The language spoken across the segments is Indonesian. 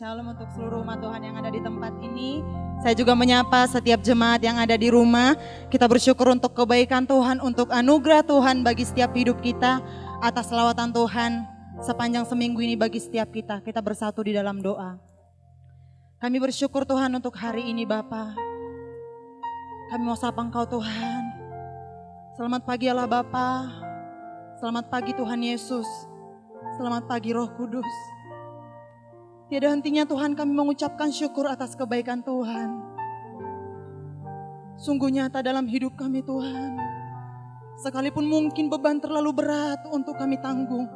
Shalom untuk seluruh umat Tuhan yang ada di tempat ini. Saya juga menyapa setiap jemaat yang ada di rumah. Kita bersyukur untuk kebaikan Tuhan, untuk anugerah Tuhan bagi setiap hidup kita. Atas lawatan Tuhan sepanjang seminggu ini bagi setiap kita. Kita bersatu di dalam doa. Kami bersyukur Tuhan untuk hari ini Bapa. Kami mau sapa Engkau Tuhan. Selamat pagi Allah Bapa. Selamat pagi Tuhan Yesus. Selamat pagi Roh Kudus. Tiada hentinya Tuhan kami mengucapkan syukur atas kebaikan Tuhan. Sungguh nyata dalam hidup kami Tuhan. Sekalipun mungkin beban terlalu berat untuk kami tanggung.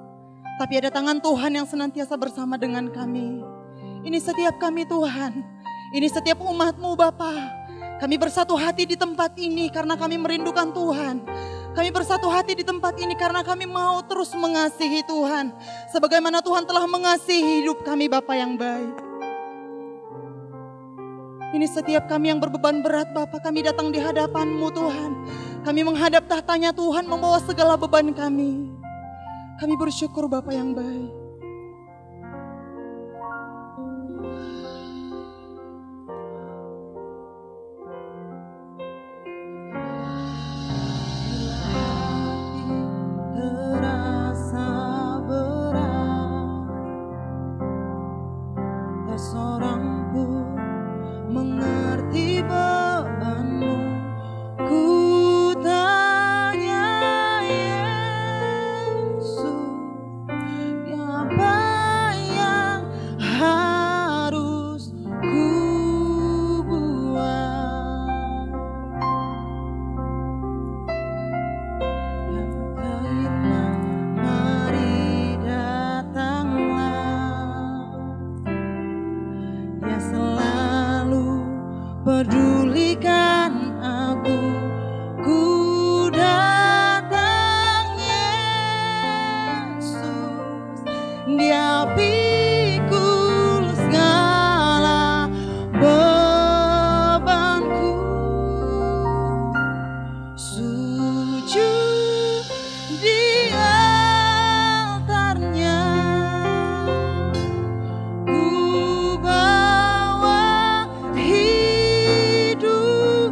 Tapi ada tangan Tuhan yang senantiasa bersama dengan kami. Ini setiap kami Tuhan. Ini setiap umat-Mu Bapa. Kami bersatu hati di tempat ini karena kami merindukan Tuhan. Kami bersatu hati di tempat ini karena kami mau terus mengasihi Tuhan. Sebagaimana Tuhan telah mengasihi hidup kami Bapa yang baik. Ini setiap kami yang berbeban berat Bapa, kami datang di hadapan-Mu Tuhan. Kami menghadap tahtanya Tuhan membawa segala beban kami. Kami bersyukur Bapa yang baik. Hidup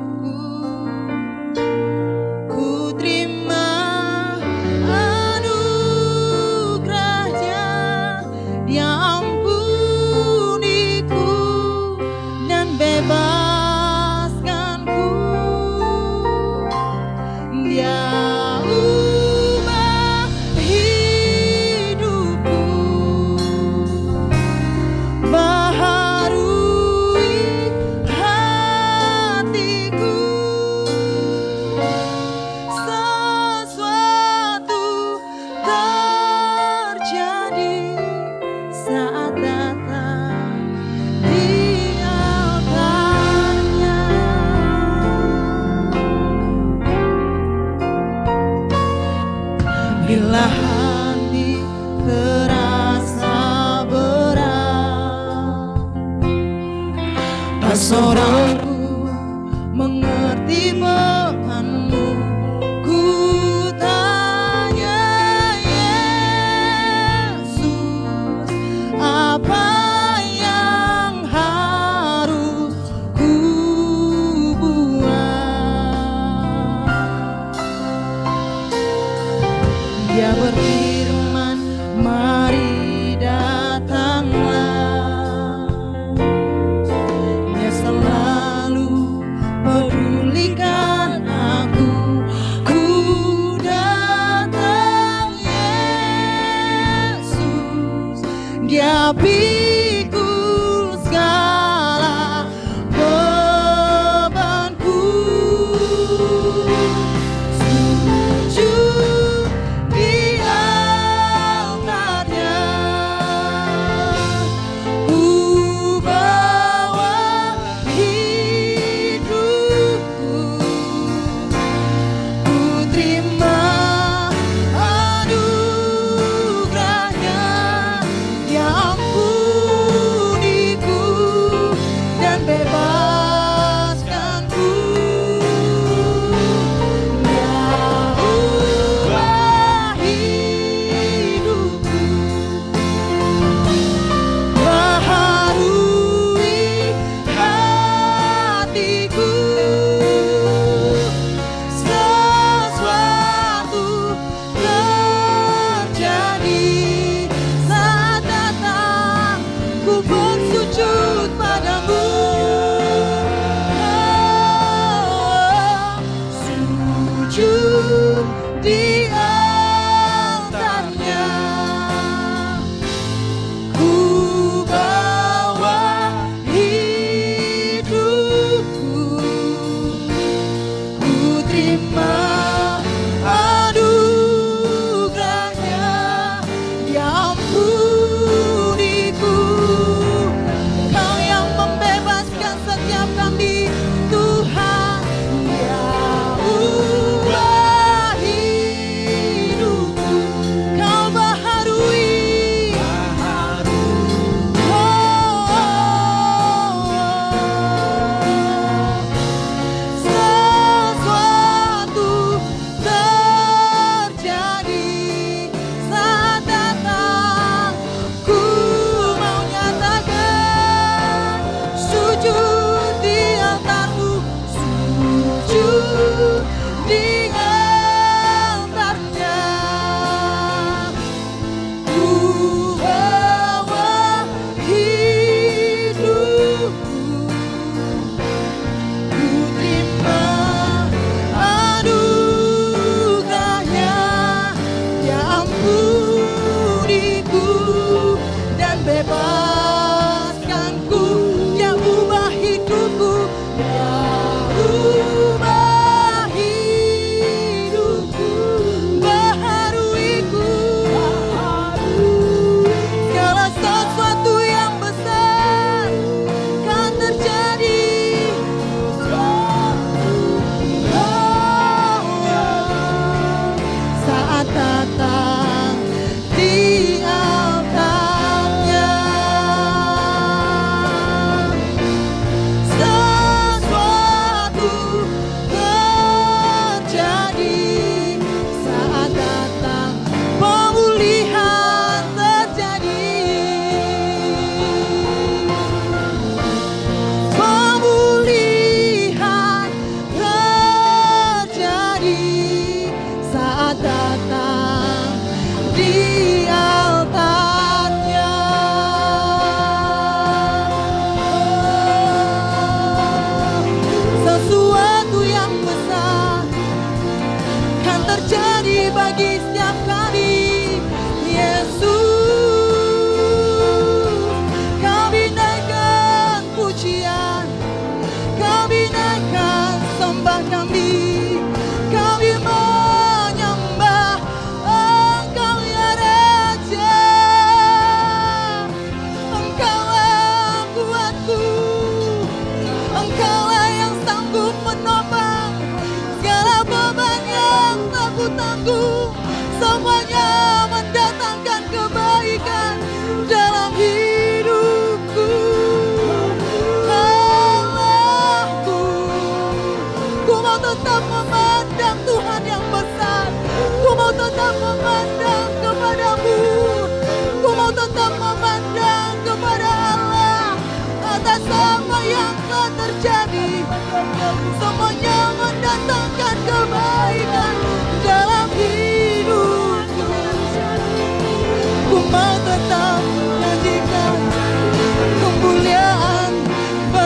seorangku mengerti bebanmu. Ku tanya Yesus, apa yang harus ku buat? Dia berfirman, mari datanglah. Dia selalu pedulikan aku. Ku datang Yesus, Dia pikul segala bebanku. Sujud di altarnya, ku bawa hidupku. Ku terima anugerahnya, Dia ampuniku dan bebaskanku. Dia ubah hidupku, baharui hatiku. Sesuatu terjadi saat datang, ku bersujud padamu. Sujud di altarnya, ku bawa hidupku. Ku terima anugerahnya, Dia ampuniku. Kau yang membebaskan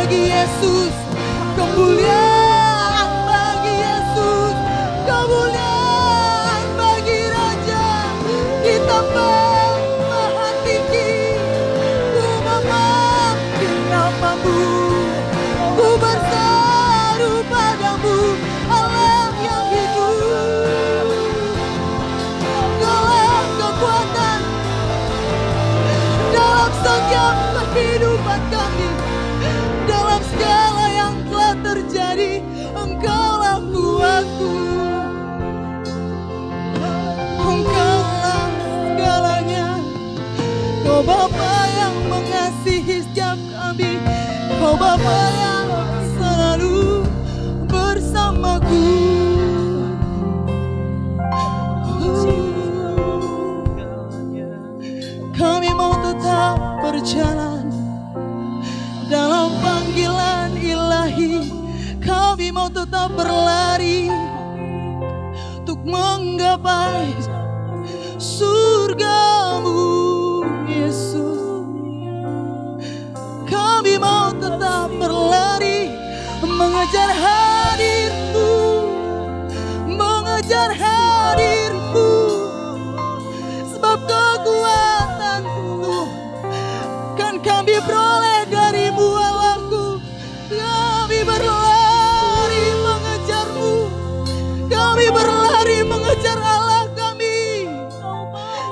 bagi Yesus, kemuliaan bagi Yesus, kemuliaan bagi Raja di tempat maha tinggi. Ku memanggil namamu, ku berseru padamu, Allah yang hidup. Kaulah kekuatan dalam setiap kehidupan kami, dalam segala yang telah terjadi. Engkaulah kuatku, Engkaulah segalanya. Kau Bapa yang mengasihi setiap kami, Kau Bapa yang selalu bersamaku. Kami mau tetap berjalan dalam panggilan ilahi. Kami mau tetap berlari untuk menggapai surgamu, Yesus. Kami mau tetap berlari mengejar hadir-Mu, mengejar hadir-Mu. Sebab kekuatan-Mu kan kami peroleh dari-Mu, Allahku. Kami berlari mengejar-Mu, kami berlari mengejar Allah kami.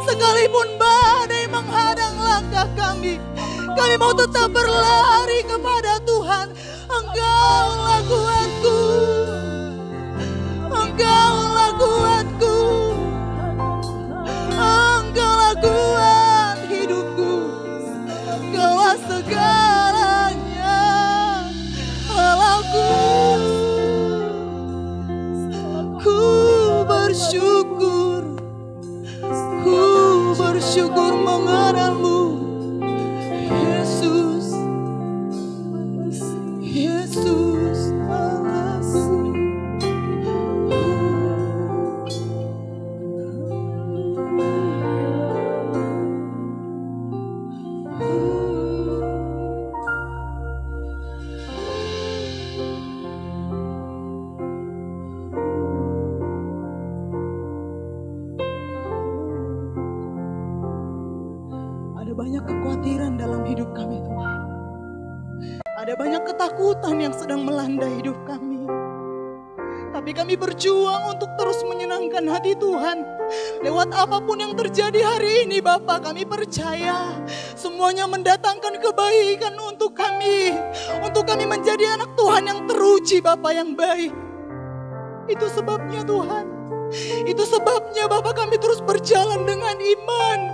Sekalipun badai menghadang langkah kami, kami mau tetap berlari kepada Tuhan. Engkaulah kuatku, Engkaulah kuatku, Engkaulah kuat hidupku, Engkaulah segalanya, Allahku. Ku bersyukur, ku bersyukur mengenalmu, Yesus, Yesus Allahku. Ada banyak kekhawatiran dalam hidup kami, Tuhan. Ada banyak ketakutan yang sedang melanda hidup kami. Tapi kami berjuang untuk terus menyenangkan hati Tuhan. Lewat apapun yang terjadi hari ini, Bapa, kami percaya semuanya mendatangkan kebaikan untuk kami. Untuk kami menjadi anak Tuhan yang teruji, Bapa yang baik. Itu sebabnya Tuhan. Itu sebabnya Bapa kami terus berjalan dengan iman.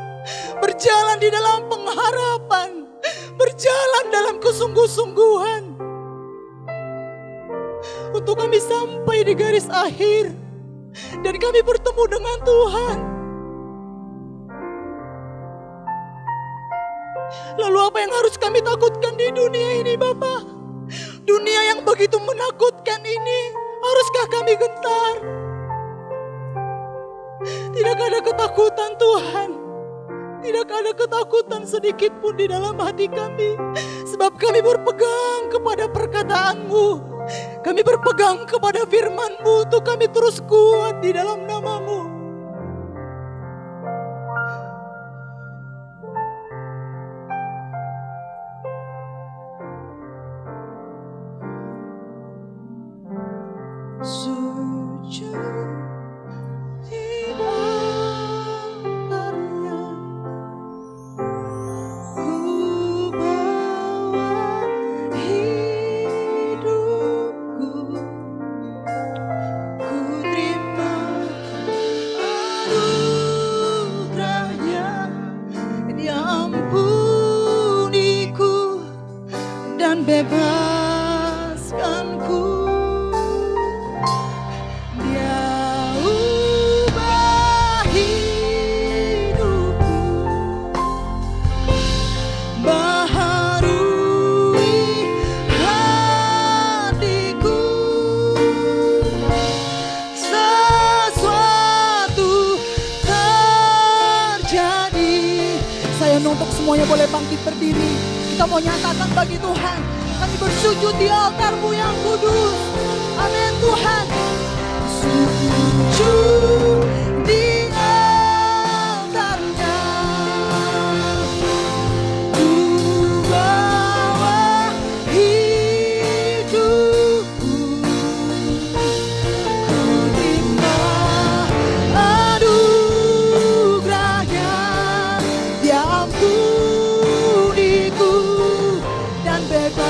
Berjalan di dalam pengharapan. Berjalan dalam kesungguh-sungguhan. Untuk kami sampai di garis akhir. Dan kami bertemu dengan Tuhan. Lalu apa yang harus kami takutkan di dunia ini, Bapa? Dunia yang begitu menakutkan ini, haruskah kami gentar? Tidak ada ketakutan, Tuhan. Tidak ada ketakutan sedikit pun di dalam hati kami. Sebab kami berpegang kepada perkataan-Mu. Kami berpegang kepada firman-Mu untuk kami terus kuat di dalam nama-Mu. Sujud di altar-Nya, ku bawa hidupku, ku terima anugerah-Nya. Dia ampuniku dan bebaskanku. Untuk semuanya boleh bangkit berdiri. Kita mau nyatakan bagi Tuhan Kami bersujud di altar-Mu yang kudus. Amin Tuhan. Sujud di altar-Nya. Ku bawa hidupku. Ku terima anugerah-Nya. Dia ampuniku dan bebaskanku.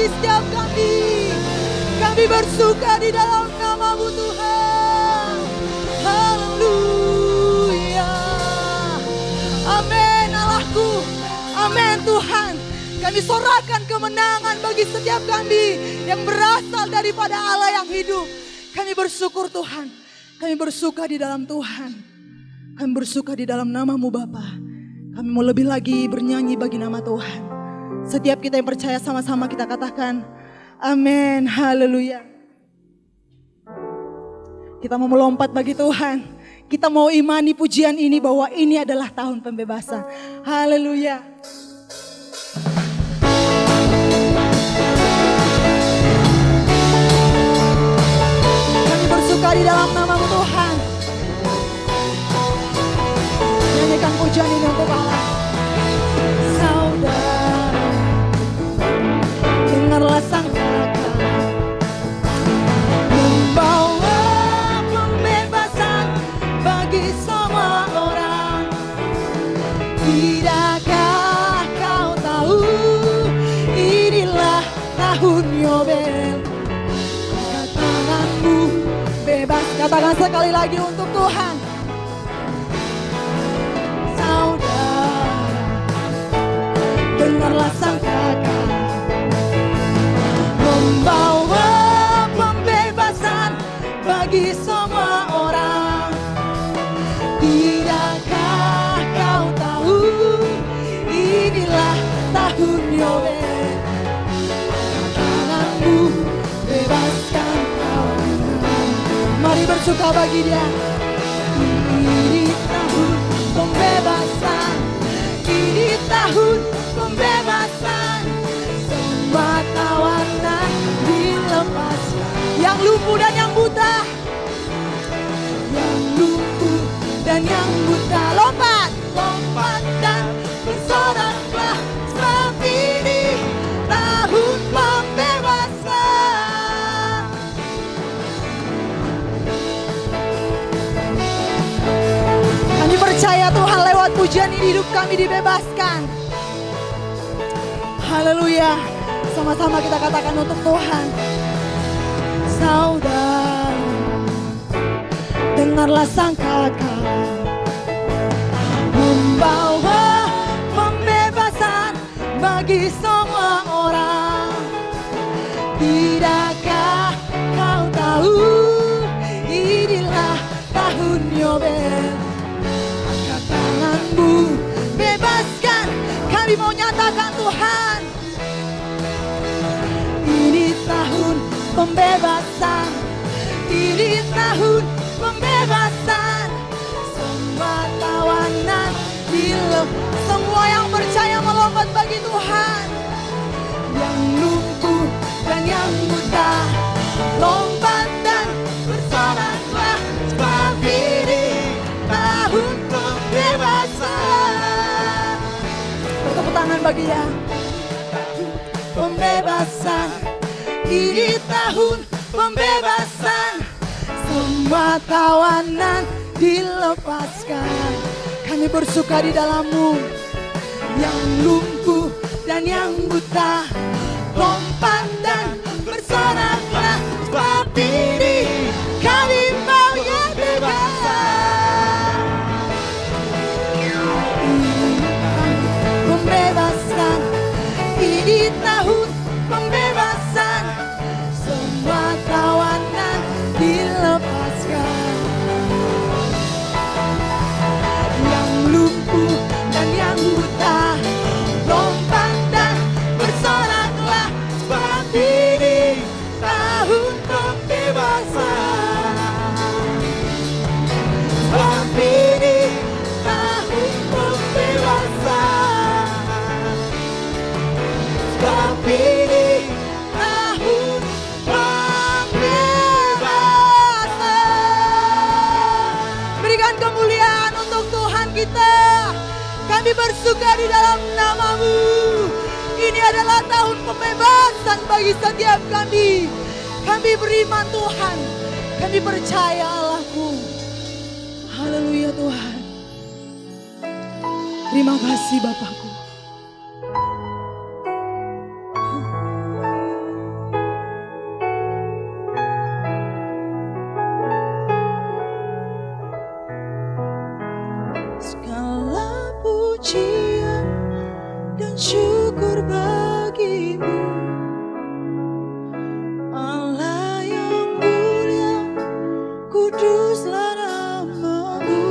Setiap kami bersuka di dalam nama-Mu Tuhan. Haleluya. Amin Allahku. Amin Tuhan. Kami sorakan kemenangan bagi setiap kami yang berasal daripada Allah yang hidup. Kami bersyukur Tuhan. Kami bersuka di dalam Tuhan. Kami bersuka di dalam nama-Mu Bapa. Kami mau lebih lagi bernyanyi bagi nama Tuhan. Setiap kita yang percaya sama-sama kita katakan amin, haleluya. Kita mau melompat bagi Tuhan. Kita mau imani pujian ini bahwa ini adalah tahun pembebasan. Haleluya. Kami bersuka di dalam nama-Mu Tuhan. Nyanyikan pujian ini untuk Allah. Dengarlah sang kakak membawa pembebasan bagi semua orang. Tidakkah kau tahu inilah tahun Yobel? Angkat tanganmu bebas. Katakan sekali lagi untuk Tuhan. Saudara, dengarlah sang kakak membawa pembebasan bagi semua orang. Tidakkah kau tahu inilah tahun Yobel? Angkat tanganmu, bebaskan tawanan. Mari bersuka bagi Dia. Ini tahun pembebasan. Ini tahun pembebasan. Semua tawanan dilepaskan. Yang lumpuh dan yang buta. Yang lumpuh dan yang buta. Lompat, lompat dan bersoraklah. Sebab ini tahun pembebasan. Kami percaya Tuhan lewat pujian ini hidup kami dibebaskan. Haleluya. Sama-sama kita katakan untuk Tuhan. Saudara, dengarlah sang kakak membawa pembebasan bagi semua orang. Tidakkah kau tahu inilah tahun Yobel? Angkat tanganmu, bebaskan. Kami mau nyatakan Tuhan, ini tahun pembebasan. Ini tahun pembebasan. Semua tawanan dilepas. Semua yang percaya melompat bagi Tuhan. Yang lumpuh dan yang buta, lompat dan bersoraklah. Sebab ini tahun pembebasan. Bertepuk tangan bagi Dia. Pembebasan. Ini tahun pembebasan. Semua tawanan dilepaskan. Kami bersuka di dalam-Mu. Yang lumpuh dan yang buta lompat dan bersoraklah, sebab ini kami mau nyatakan pembebasan. Ini tahun pembebasan, semua tawanan dilepaskan. Yang lumpuh dan yang buta lompat dan bersoraklah, sebab ini tahun pembebasan. Sebab ini tahun pembebasan. Sebab ini tahun pembebasan. Berikan kemuliaan untuk Tuhan kita. Kami bersuka di dalam nama-Mu. Ini adalah tahun pembebasan bagi setiap kami. Kami beriman Tuhan. Kami percaya Allah-Mu. Haleluya Tuhan. Terima kasih Bapakku. Segala pujian dan syukur bagi-Mu, Allah yang mulia, kuduslah nama-Mu.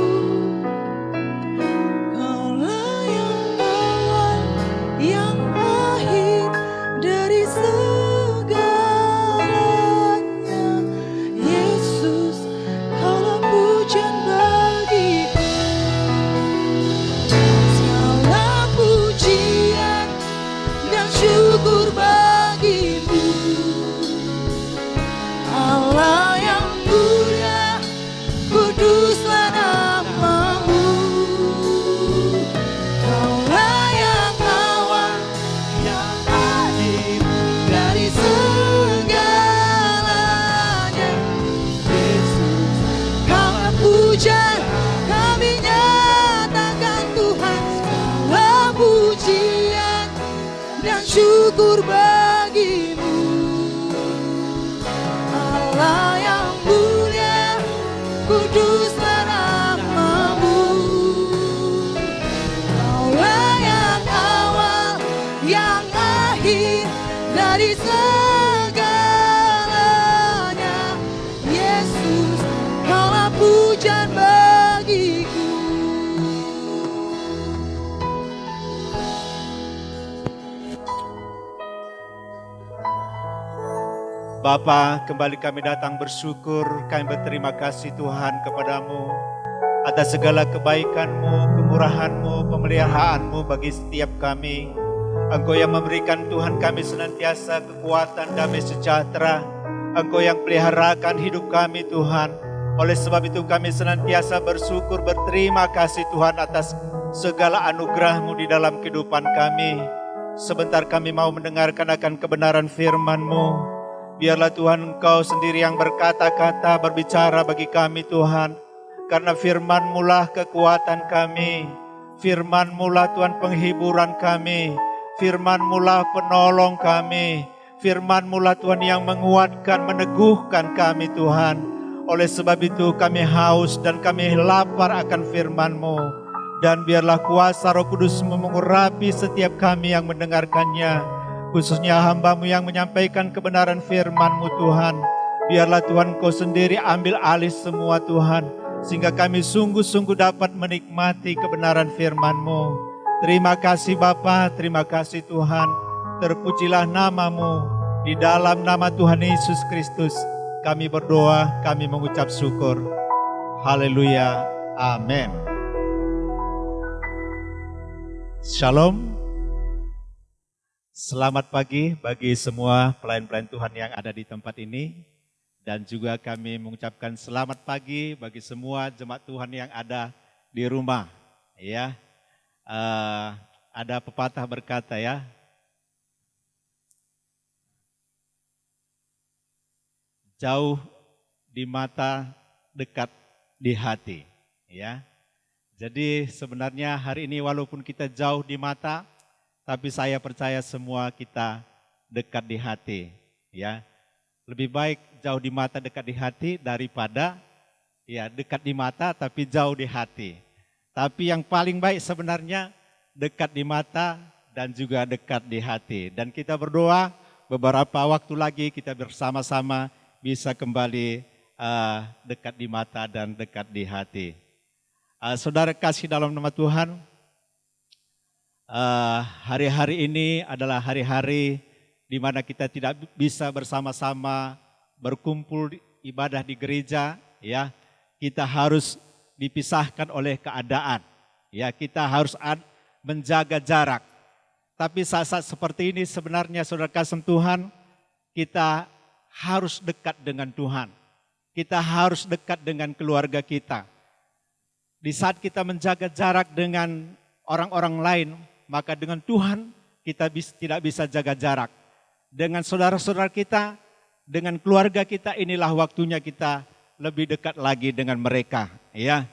Kaulah yang awal, yang akhir dari segalanya. Yesus, Kaulah pujian bagi-Ku. Segala pujian dan syukur bagi-Mu, Allah yang mulia, kuduslah nama-Mu. Kaulah yang awal, yang akhir dari segalanya. Yesus, Kaulah pujian, kami nyatakan Tuhan. Segala pujian dan syukur bagi-Mu, Allah yang mulia, kuduslah nama-Mu. Kaulah yang awal, yang akhir dari segalanya. Yesus, Kaulah pujian bagi-Ku. Bapa, kembali kami datang bersyukur, kami berterima kasih Tuhan kepadamu atas segala kebaikan-Mu, kemurahan-Mu, pemeliharaan-Mu bagi setiap kami. Engkau yang memberikan Tuhan kami senantiasa kekuatan, damai sejahtera. Engkau yang peliharakan hidup kami Tuhan. Oleh sebab itu kami senantiasa bersyukur, berterima kasih Tuhan atas segala anugerah-Mu di dalam kehidupan kami. Sebentar kami mau mendengarkan akan kebenaran firman-Mu. Biarlah Tuhan Engkau sendiri yang berkata-kata, berbicara bagi kami Tuhan. Karena firman-Mu lah kekuatan kami. Firman-Mu lah Tuhan penghiburan kami. Firman-Mu lah penolong kami. Firman-Mu lah Tuhan yang menguatkan, meneguhkan kami Tuhan. Oleh sebab itu kami haus dan kami lapar akan firman-Mu. Dan biarlah kuasa Roh Kudus-Mu mengurapi setiap kami yang mendengarkannya. Khususnya hamba-Mu yang menyampaikan kebenaran firman-Mu Tuhan. Biarlah Tuhan Kau sendiri ambil alih semua Tuhan. Sehingga kami sungguh-sungguh dapat menikmati kebenaran firman-Mu. Terima kasih Bapa, terima kasih Tuhan. Terpujilah nama-Mu. Di dalam nama Tuhan Yesus Kristus kami berdoa, kami mengucap syukur. Haleluya, amin. Shalom. Selamat pagi bagi semua pelayan-pelayan Tuhan yang ada di tempat ini. Dan juga kami mengucapkan selamat pagi bagi semua jemaat Tuhan yang ada di rumah. Ya, ada pepatah berkata ya, jauh di mata, dekat di hati. Ya. Jadi sebenarnya hari ini walaupun kita jauh di mata, tapi saya percaya semua kita dekat di hati. Ya. Lebih baik jauh di mata dekat di hati daripada ya dekat di mata tapi jauh di hati. Tapi yang paling baik sebenarnya dekat di mata dan juga dekat di hati. Dan kita berdoa beberapa waktu lagi kita bersama-sama bisa kembali dekat di mata dan dekat di hati. Saudara kasih dalam nama Tuhan, hari-hari ini adalah hari-hari di mana kita tidak bisa bersama-sama berkumpul ibadah di gereja, ya. Kita harus dipisahkan oleh keadaan, ya. Kita harus menjaga jarak. Tapi saat-saat seperti ini sebenarnya saudara kasih Tuhan, kita harus dekat dengan Tuhan. Kita harus dekat dengan keluarga kita. Di saat kita menjaga jarak dengan orang-orang lain, maka dengan Tuhan kita tidak bisa jaga jarak. Dengan saudara-saudara kita, dengan keluarga kita, inilah waktunya kita lebih dekat lagi dengan mereka. Ya,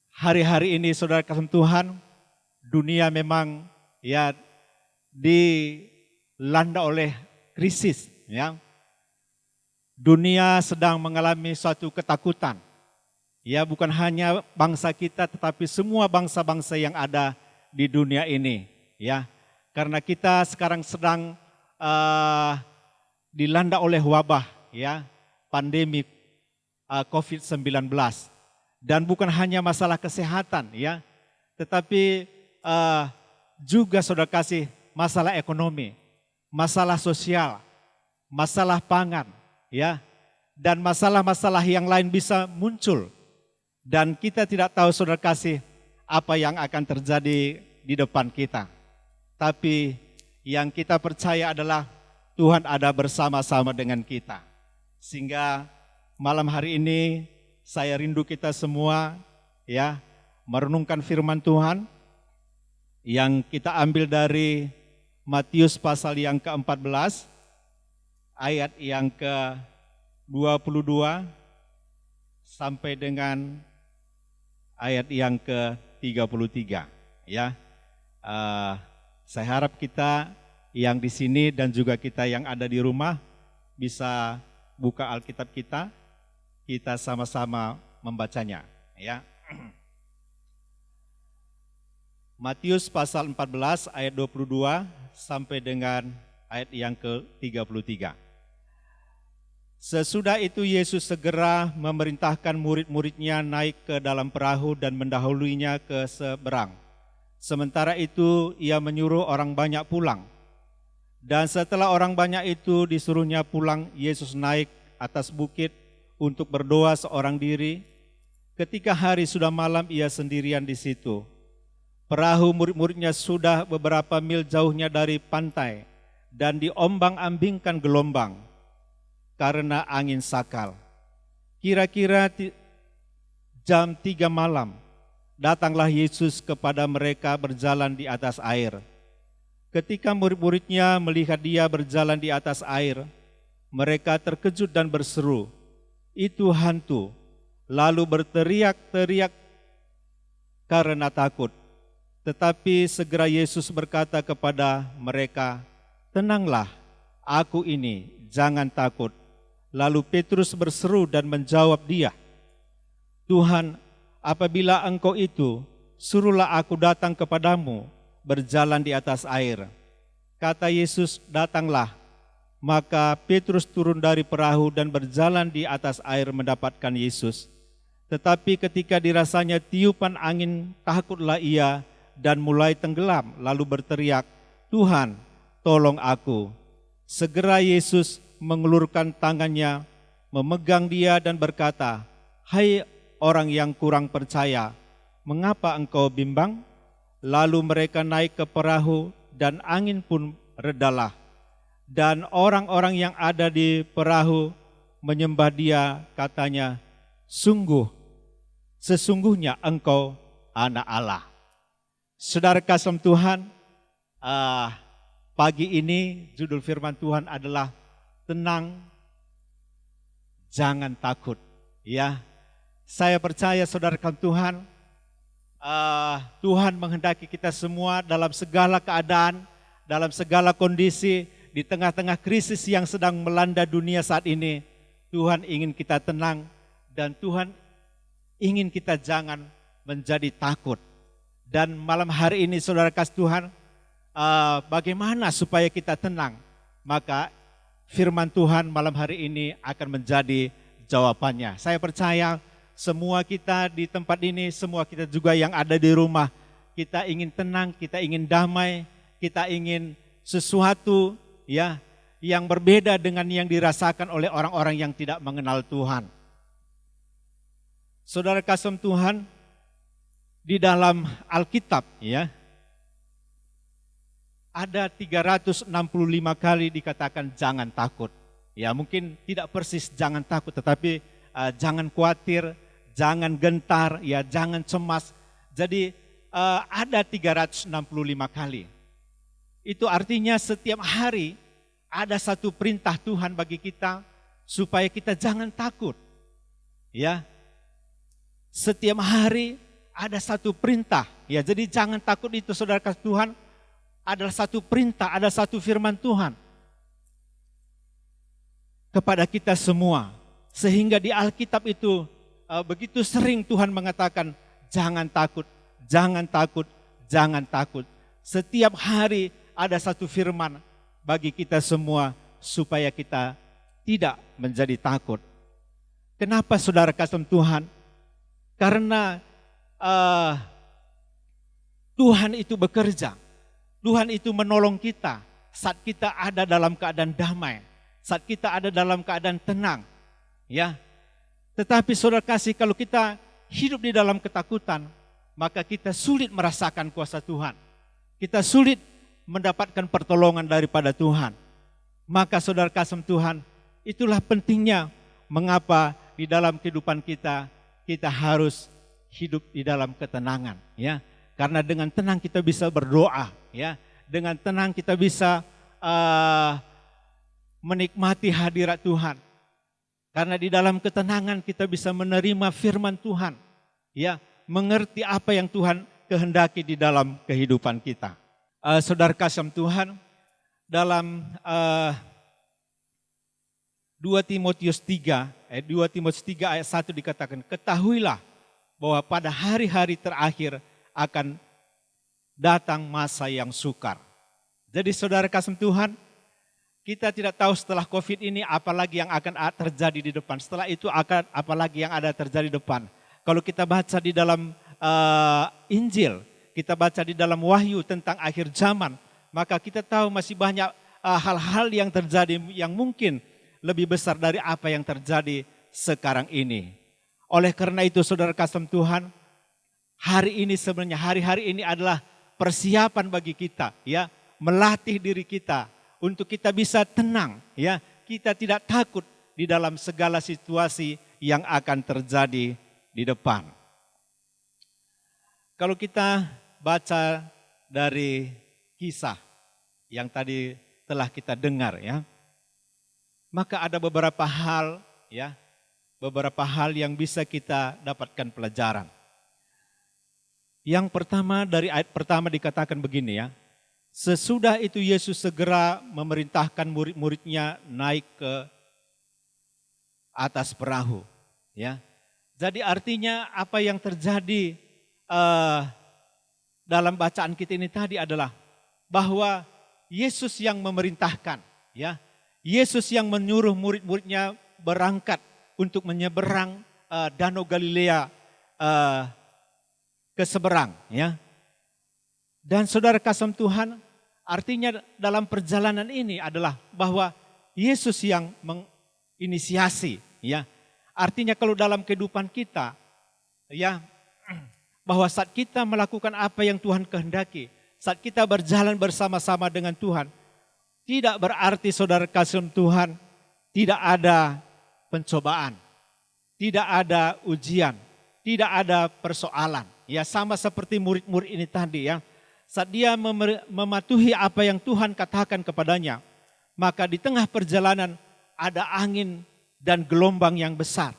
hari-hari ini saudara kasih Tuhan, dunia memang ya dilanda oleh krisis. Ya. Dunia sedang mengalami suatu ketakutan. Ya, bukan hanya bangsa kita tetapi semua bangsa-bangsa yang ada di dunia ini, ya. Karena kita sekarang sedang dilanda oleh wabah, ya, pandemi COVID-19. Dan bukan hanya masalah kesehatan, ya, tetapi juga saudara kasih masalah ekonomi, masalah sosial, masalah pangan, ya, dan masalah-masalah yang lain bisa muncul. Dan kita tidak tahu saudara kasih apa yang akan terjadi di depan kita. Tapi yang kita percaya adalah Tuhan ada bersama-sama dengan kita. Sehingga malam hari ini saya rindu kita semua ya merenungkan firman Tuhan yang kita ambil dari Matius pasal yang ke-14 ayat yang ke-22 sampai dengan ayat yang ke-33, ya. Saya harap kita yang di sini dan juga kita yang ada di rumah bisa buka Alkitab kita sama-sama membacanya, ya. Matius pasal 14 ayat 22 sampai dengan ayat yang ke-33. Sesudah itu Yesus segera memerintahkan murid-muridnya naik ke dalam perahu dan mendahuluinya ke seberang. Sementara itu ia menyuruh orang banyak pulang. Dan setelah orang banyak itu disuruhnya pulang, Yesus naik atas bukit untuk berdoa seorang diri. Ketika hari sudah malam ia sendirian di situ. Perahu murid-muridnya sudah beberapa mil jauhnya dari pantai dan diombang-ambingkan gelombang karena angin sakal. Kira-kira jam 3 malam, datanglah Yesus kepada mereka berjalan di atas air. Ketika murid-muridnya melihat dia berjalan di atas air, mereka terkejut dan berseru, "Itu hantu!" Lalu berteriak-teriak karena takut. Tetapi segera Yesus berkata kepada mereka, "Tenanglah, aku ini, jangan takut." Lalu Petrus berseru dan menjawab dia, "Tuhan, apabila Engkau itu, suruhlah aku datang kepadamu berjalan di atas air." Kata Yesus, "Datanglah." Maka Petrus turun dari perahu dan berjalan di atas air mendapatkan Yesus. Tetapi ketika dirasanya tiupan angin, takutlah ia dan mulai tenggelam, lalu berteriak, "Tuhan, tolong aku." Segera Yesus mengulurkan tangannya, memegang dia dan berkata, "Hai orang yang kurang percaya, mengapa engkau bimbang?" Lalu mereka naik ke perahu dan angin pun redalah. Dan orang-orang yang ada di perahu menyembah dia, katanya, "Sesungguhnya engkau anak Allah." Saudara kasih Tuhan, pagi ini judul firman Tuhan adalah tenang, jangan takut. Ya, saya percaya saudarakan Tuhan, Tuhan menghendaki kita semua dalam segala keadaan, dalam segala kondisi, di tengah-tengah krisis yang sedang melanda dunia saat ini, Tuhan ingin kita tenang dan Tuhan ingin kita jangan menjadi takut. Dan malam hari ini saudara kasih Tuhan, bagaimana supaya kita tenang? Maka firman Tuhan malam hari ini akan menjadi jawabannya. Saya percaya semua kita di tempat ini, semua kita juga yang ada di rumah, kita ingin tenang, kita ingin damai, kita ingin sesuatu ya yang berbeda dengan yang dirasakan oleh orang-orang yang tidak mengenal Tuhan. Saudara kasih Tuhan, di dalam Alkitab ya ada 365 kali dikatakan jangan takut. Ya mungkin tidak persis jangan takut, tetapi jangan khawatir, jangan gentar, ya jangan cemas. Jadi ada 365 kali. Itu artinya setiap hari ada satu perintah Tuhan bagi kita supaya kita jangan takut. Ya. Setiap hari ada satu perintah. Ya, jadi jangan takut itu saudara kasih Tuhan adalah satu perintah, ada satu firman Tuhan kepada kita semua. Sehingga di Alkitab itu begitu sering Tuhan mengatakan jangan takut, jangan takut, jangan takut. Setiap hari ada satu firman bagi kita semua supaya kita tidak menjadi takut. Kenapa saudara kasih Tuhan? Karena Tuhan itu bekerja. Tuhan itu menolong kita saat kita ada dalam keadaan damai, saat kita ada dalam keadaan tenang. Ya. Tetapi saudara kasih, kalau kita hidup di dalam ketakutan, maka kita sulit merasakan kuasa Tuhan. Kita sulit mendapatkan pertolongan daripada Tuhan. Maka saudara kasih Tuhan, itulah pentingnya mengapa di dalam kehidupan kita harus hidup di dalam ketenangan, ya. Karena dengan tenang kita bisa berdoa, ya. Dengan tenang kita bisa menikmati hadirat Tuhan. Karena di dalam ketenangan kita bisa menerima firman Tuhan, ya, mengerti apa yang Tuhan kehendaki di dalam kehidupan kita. Saudara kasih Tuhan, dalam 2 Timotius 3 ayat 1 dikatakan, ketahuilah bahwa pada hari-hari terakhir akan datang masa yang sukar. Jadi saudara kasih Tuhan, kita tidak tahu setelah COVID ini apalagi yang akan terjadi di depan. Setelah itu akan apalagi yang ada terjadi di depan. Kalau kita baca di dalam Injil, kita baca di dalam Wahyu tentang akhir zaman, maka kita tahu masih banyak hal-hal yang terjadi yang mungkin lebih besar dari apa yang terjadi sekarang ini. Oleh karena itu saudara kasih Tuhan, hari ini sebenarnya hari-hari ini adalah persiapan bagi kita, ya, melatih diri kita untuk kita bisa tenang, ya, kita tidak takut di dalam segala situasi yang akan terjadi di depan. Kalau kita baca dari kisah yang tadi telah kita dengar, ya, maka ada beberapa hal, ya, beberapa hal yang bisa kita dapatkan pelajaran. Yang pertama, dari ayat pertama dikatakan begini, ya. Sesudah itu Yesus segera memerintahkan murid-muridnya naik ke atas perahu, ya. Jadi artinya apa yang terjadi dalam bacaan kita ini tadi adalah bahwa Yesus yang memerintahkan, ya. Yesus yang menyuruh murid-muridnya berangkat untuk menyeberang Danau Galilea ke seberang, ya. Dan saudara kasih Tuhan, artinya dalam perjalanan ini adalah bahwa Yesus yang menginisiasi, ya. Artinya kalau dalam kehidupan kita, ya, bahwa saat kita melakukan apa yang Tuhan kehendaki, saat kita berjalan bersama-sama dengan Tuhan, tidak berarti saudara kasih Tuhan tidak ada pencobaan, tidak ada ujian, tidak ada persoalan. Ya, sama seperti murid-murid ini tadi, ya. Saat dia mematuhi apa yang Tuhan katakan kepadanya, maka di tengah perjalanan ada angin dan gelombang yang besar.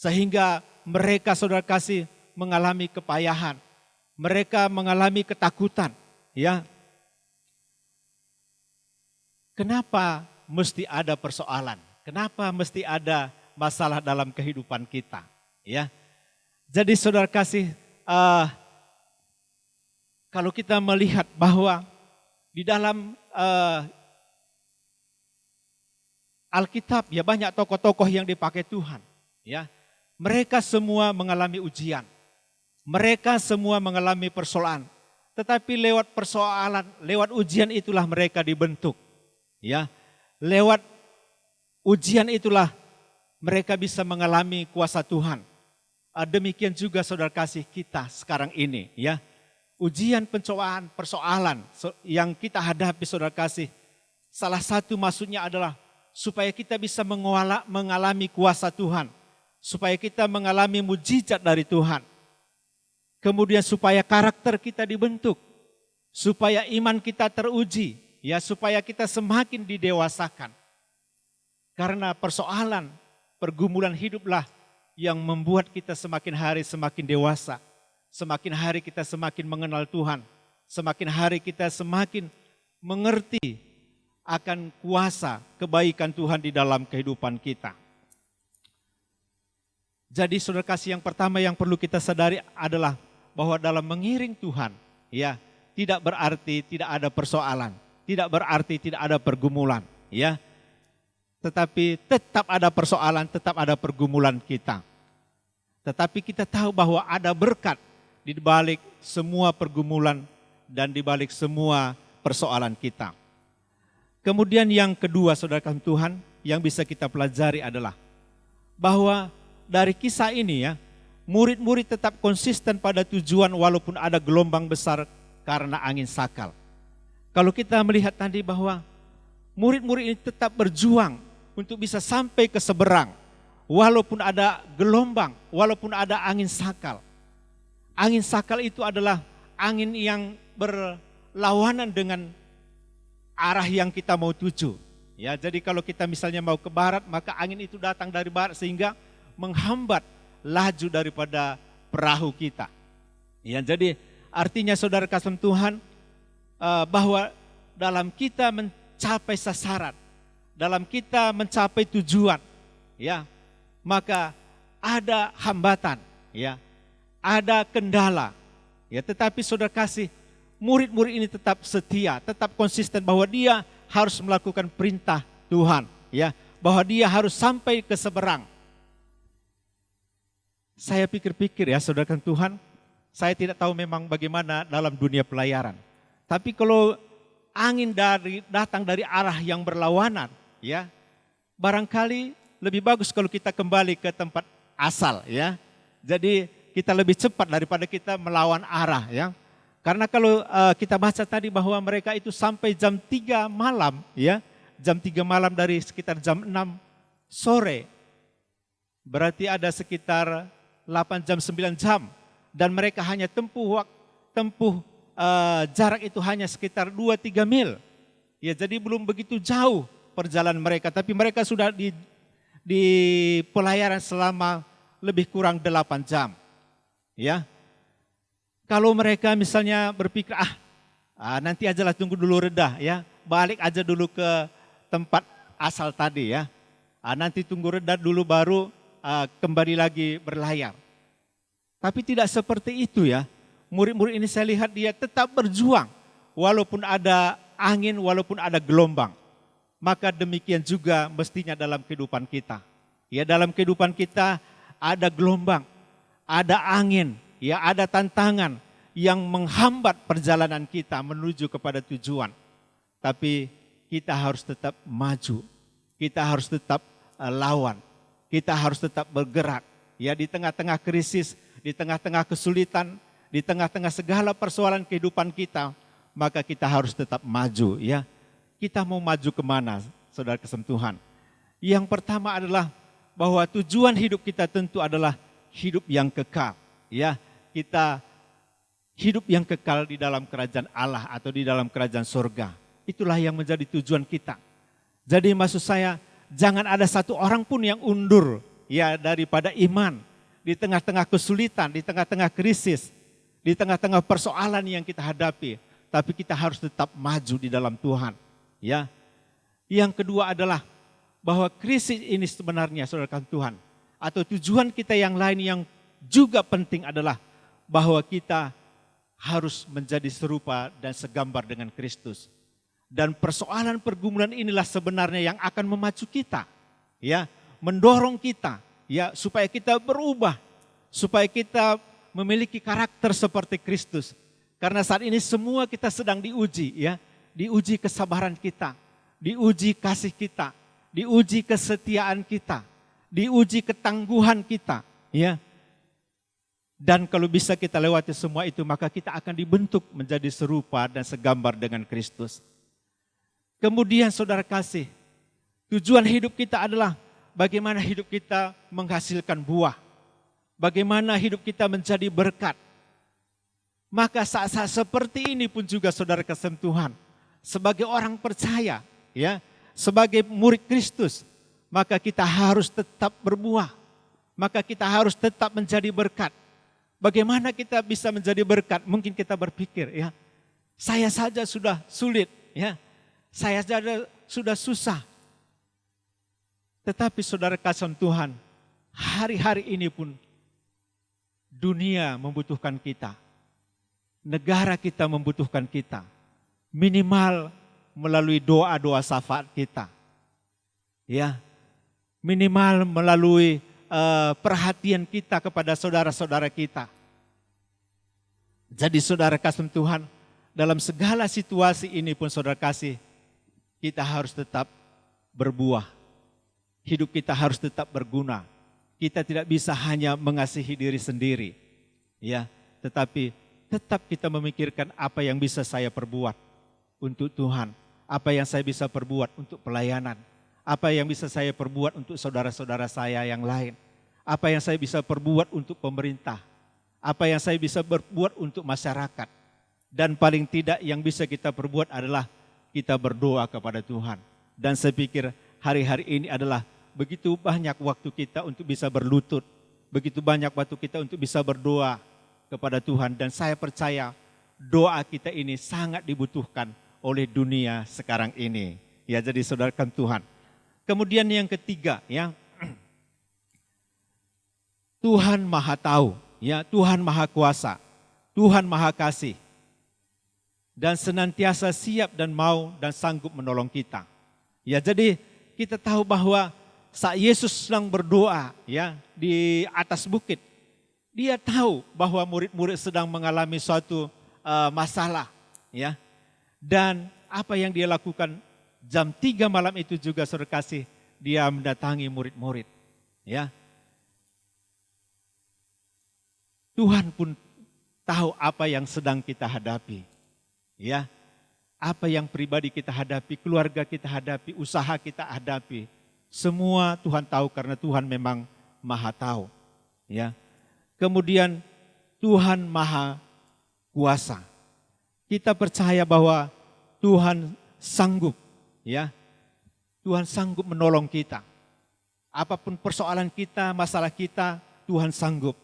Sehingga mereka saudara kasih mengalami kepayahan. Mereka mengalami ketakutan. Ya. Kenapa mesti ada persoalan? Kenapa mesti ada masalah dalam kehidupan kita? Ya. Jadi saudara kasih, kalau kita melihat bahwa di dalam Alkitab ya banyak tokoh-tokoh yang dipakai Tuhan. Ya. Mereka semua mengalami ujian. Mereka semua mengalami persoalan. Tetapi lewat persoalan, lewat ujian itulah mereka dibentuk. Ya. Lewat ujian itulah mereka bisa mengalami kuasa Tuhan. Demikian juga saudara kasih kita sekarang ini. Ya. Ujian, pencobaan, persoalan yang kita hadapi saudara kasih. Salah satu maksudnya adalah supaya kita bisa mengalami kuasa Tuhan. Supaya kita mengalami mujizat dari Tuhan. Kemudian supaya karakter kita dibentuk. Supaya iman kita teruji. Ya, supaya kita semakin didewasakan. Karena persoalan, pergumulan hiduplah yang membuat kita semakin hari semakin dewasa. Semakin hari kita semakin mengenal Tuhan. Semakin hari kita semakin mengerti akan kuasa kebaikan Tuhan di dalam kehidupan kita. Jadi saudara kasih, yang pertama yang perlu kita sadari adalah bahwa dalam mengiring Tuhan, ya, tidak berarti tidak ada persoalan, tidak berarti tidak ada pergumulan, ya. Tetapi tetap ada persoalan, tetap ada pergumulan kita. Tetapi kita tahu bahwa ada berkat di balik semua pergumulan dan di balik semua persoalan kita. Kemudian yang kedua saudara kasih Tuhan yang bisa kita pelajari adalah bahwa dari kisah ini ya, murid-murid tetap konsisten pada tujuan walaupun ada gelombang besar karena angin sakal. Kalau kita melihat tadi bahwa murid-murid ini tetap berjuang untuk bisa sampai ke seberang. Walaupun ada gelombang, walaupun ada angin sakal. Angin sakal itu adalah angin yang berlawanan dengan arah yang kita mau tuju. Ya, jadi kalau kita misalnya mau ke barat, maka angin itu datang dari barat sehingga menghambat laju daripada perahu kita. Ya, jadi artinya saudara kasih Tuhan bahwa dalam kita mencapai sasaran, dalam kita mencapai tujuan, ya, maka ada hambatan, ya, ada kendala, ya. Tetapi saudara kasih, murid-murid ini tetap setia, tetap konsisten bahwa dia harus melakukan perintah Tuhan, ya, bahwa dia harus sampai ke seberang. Saya pikir-pikir ya saudara Tuhan, saya tidak tahu memang bagaimana dalam dunia pelayaran. Tapi kalau angin datang dari arah yang berlawanan, ya, barangkali lebih bagus kalau kita kembali ke tempat asal, ya. Jadi kita lebih cepat daripada kita melawan arah, ya. Karena kalau kita baca tadi bahwa mereka itu sampai jam 3 malam, ya, jam 3 malam dari sekitar jam 6 sore, berarti ada sekitar 8 jam, 9 jam. Dan mereka hanya tempuh jarak itu hanya sekitar 2-3 mil. Ya, jadi belum begitu jauh perjalanan mereka. Tapi mereka sudah di pelayaran selama lebih kurang 8 jam. Ya, kalau mereka misalnya berpikir, nanti ajalah tunggu dulu reda, ya, balik aja dulu ke tempat asal tadi, ya. Nanti tunggu reda dulu baru kembali lagi berlayar. Tapi tidak seperti itu, ya. Murid-murid ini saya lihat dia tetap berjuang walaupun ada angin, walaupun ada gelombang. Maka demikian juga mestinya dalam kehidupan kita. Ya, dalam kehidupan kita ada gelombang, ada angin, ya, ada tantangan yang menghambat perjalanan kita menuju kepada tujuan. Tapi kita harus tetap maju. Kita harus tetap lawan. Kita harus tetap bergerak. Ya, di tengah-tengah krisis, di tengah-tengah kesulitan, di tengah-tengah segala persoalan kehidupan kita, maka kita harus tetap maju, ya. Kita mau maju kemana, saudara kasih Tuhan? Yang pertama adalah bahwa tujuan hidup kita tentu adalah hidup yang kekal, ya. Kita hidup yang kekal di dalam kerajaan Allah atau di dalam kerajaan surga. Itulah yang menjadi tujuan kita. Jadi maksud saya, jangan ada satu orang pun yang undur, ya daripada iman di tengah-tengah kesulitan, di tengah-tengah krisis, di tengah-tengah persoalan yang kita hadapi, tapi kita harus tetap maju di dalam Tuhan, ya. Yang kedua adalah bahwa krisis ini sebenarnya saudara Tuhan, atau tujuan kita yang lain yang juga penting adalah bahwa kita harus menjadi serupa dan segambar dengan Kristus. Dan persoalan pergumulan inilah sebenarnya yang akan memacu kita, ya, mendorong kita, ya, supaya kita berubah, supaya kita memiliki karakter seperti Kristus. Karena saat ini semua kita sedang diuji, ya, diuji kesabaran kita, diuji kasih kita, diuji kesetiaan kita, diuji ketangguhan kita, ya. Dan kalau bisa kita lewati semua itu, maka kita akan dibentuk menjadi serupa dan segambar dengan Kristus. Kemudian saudara kasih, tujuan hidup kita adalah bagaimana hidup kita menghasilkan buah. Bagaimana hidup kita menjadi berkat. Maka saat-saat seperti ini pun juga saudara kasih Tuhan, sebagai orang percaya, ya, sebagai murid Kristus, maka kita harus tetap berbuah. Maka kita harus tetap menjadi berkat. Bagaimana kita bisa menjadi berkat? Mungkin kita berpikir, ya, saya saja sudah sulit, ya, saya saja sudah susah. Tetapi saudara kasih Tuhan, hari-hari ini pun dunia membutuhkan kita. Negara kita membutuhkan kita. Minimal melalui doa-doa syafaat kita. Ya, minimal melalui perhatian kita kepada saudara-saudara kita. Jadi saudara kasih Tuhan, dalam segala situasi ini pun saudara kasih, kita harus tetap berbuah. Hidup kita harus tetap berguna. Kita tidak bisa hanya mengasihi diri sendiri, ya, tetapi tetap kita memikirkan apa yang bisa saya perbuat untuk Tuhan, apa yang saya bisa perbuat untuk pelayanan, apa yang bisa saya perbuat untuk saudara-saudara saya yang lain, apa yang saya bisa perbuat untuk pemerintah, apa yang saya bisa berbuat untuk masyarakat, dan paling tidak yang bisa kita perbuat adalah kita berdoa kepada Tuhan. Dan saya pikir hari-hari ini adalah begitu banyak waktu kita untuk bisa berlutut, begitu banyak waktu kita untuk bisa berdoa kepada Tuhan. Dan saya percaya doa kita ini sangat dibutuhkan oleh dunia sekarang ini. Ya, jadi saudarakan Tuhan. Kemudian yang ketiga, ya, Tuhan Maha Tahu, ya, Tuhan Maha Kuasa, Tuhan Maha Kasih, dan senantiasa siap dan mau dan sanggup menolong kita. Ya, jadi kita tahu bahwa saat Yesus sedang berdoa, ya, di atas bukit, dia tahu bahwa murid-murid sedang mengalami suatu masalah, ya. Dan apa yang dia lakukan jam 3 malam itu juga saudara kasih, dia mendatangi murid-murid, ya. Tuhan pun tahu apa yang sedang kita hadapi, ya. Apa yang pribadi kita hadapi, keluarga kita hadapi, usaha kita hadapi, semua Tuhan tahu karena Tuhan memang Maha Tahu, ya. Kemudian Tuhan Maha Kuasa. Kita percaya bahwa Tuhan sanggup, ya. Tuhan sanggup menolong kita. Apapun persoalan kita, masalah kita, Tuhan sanggup.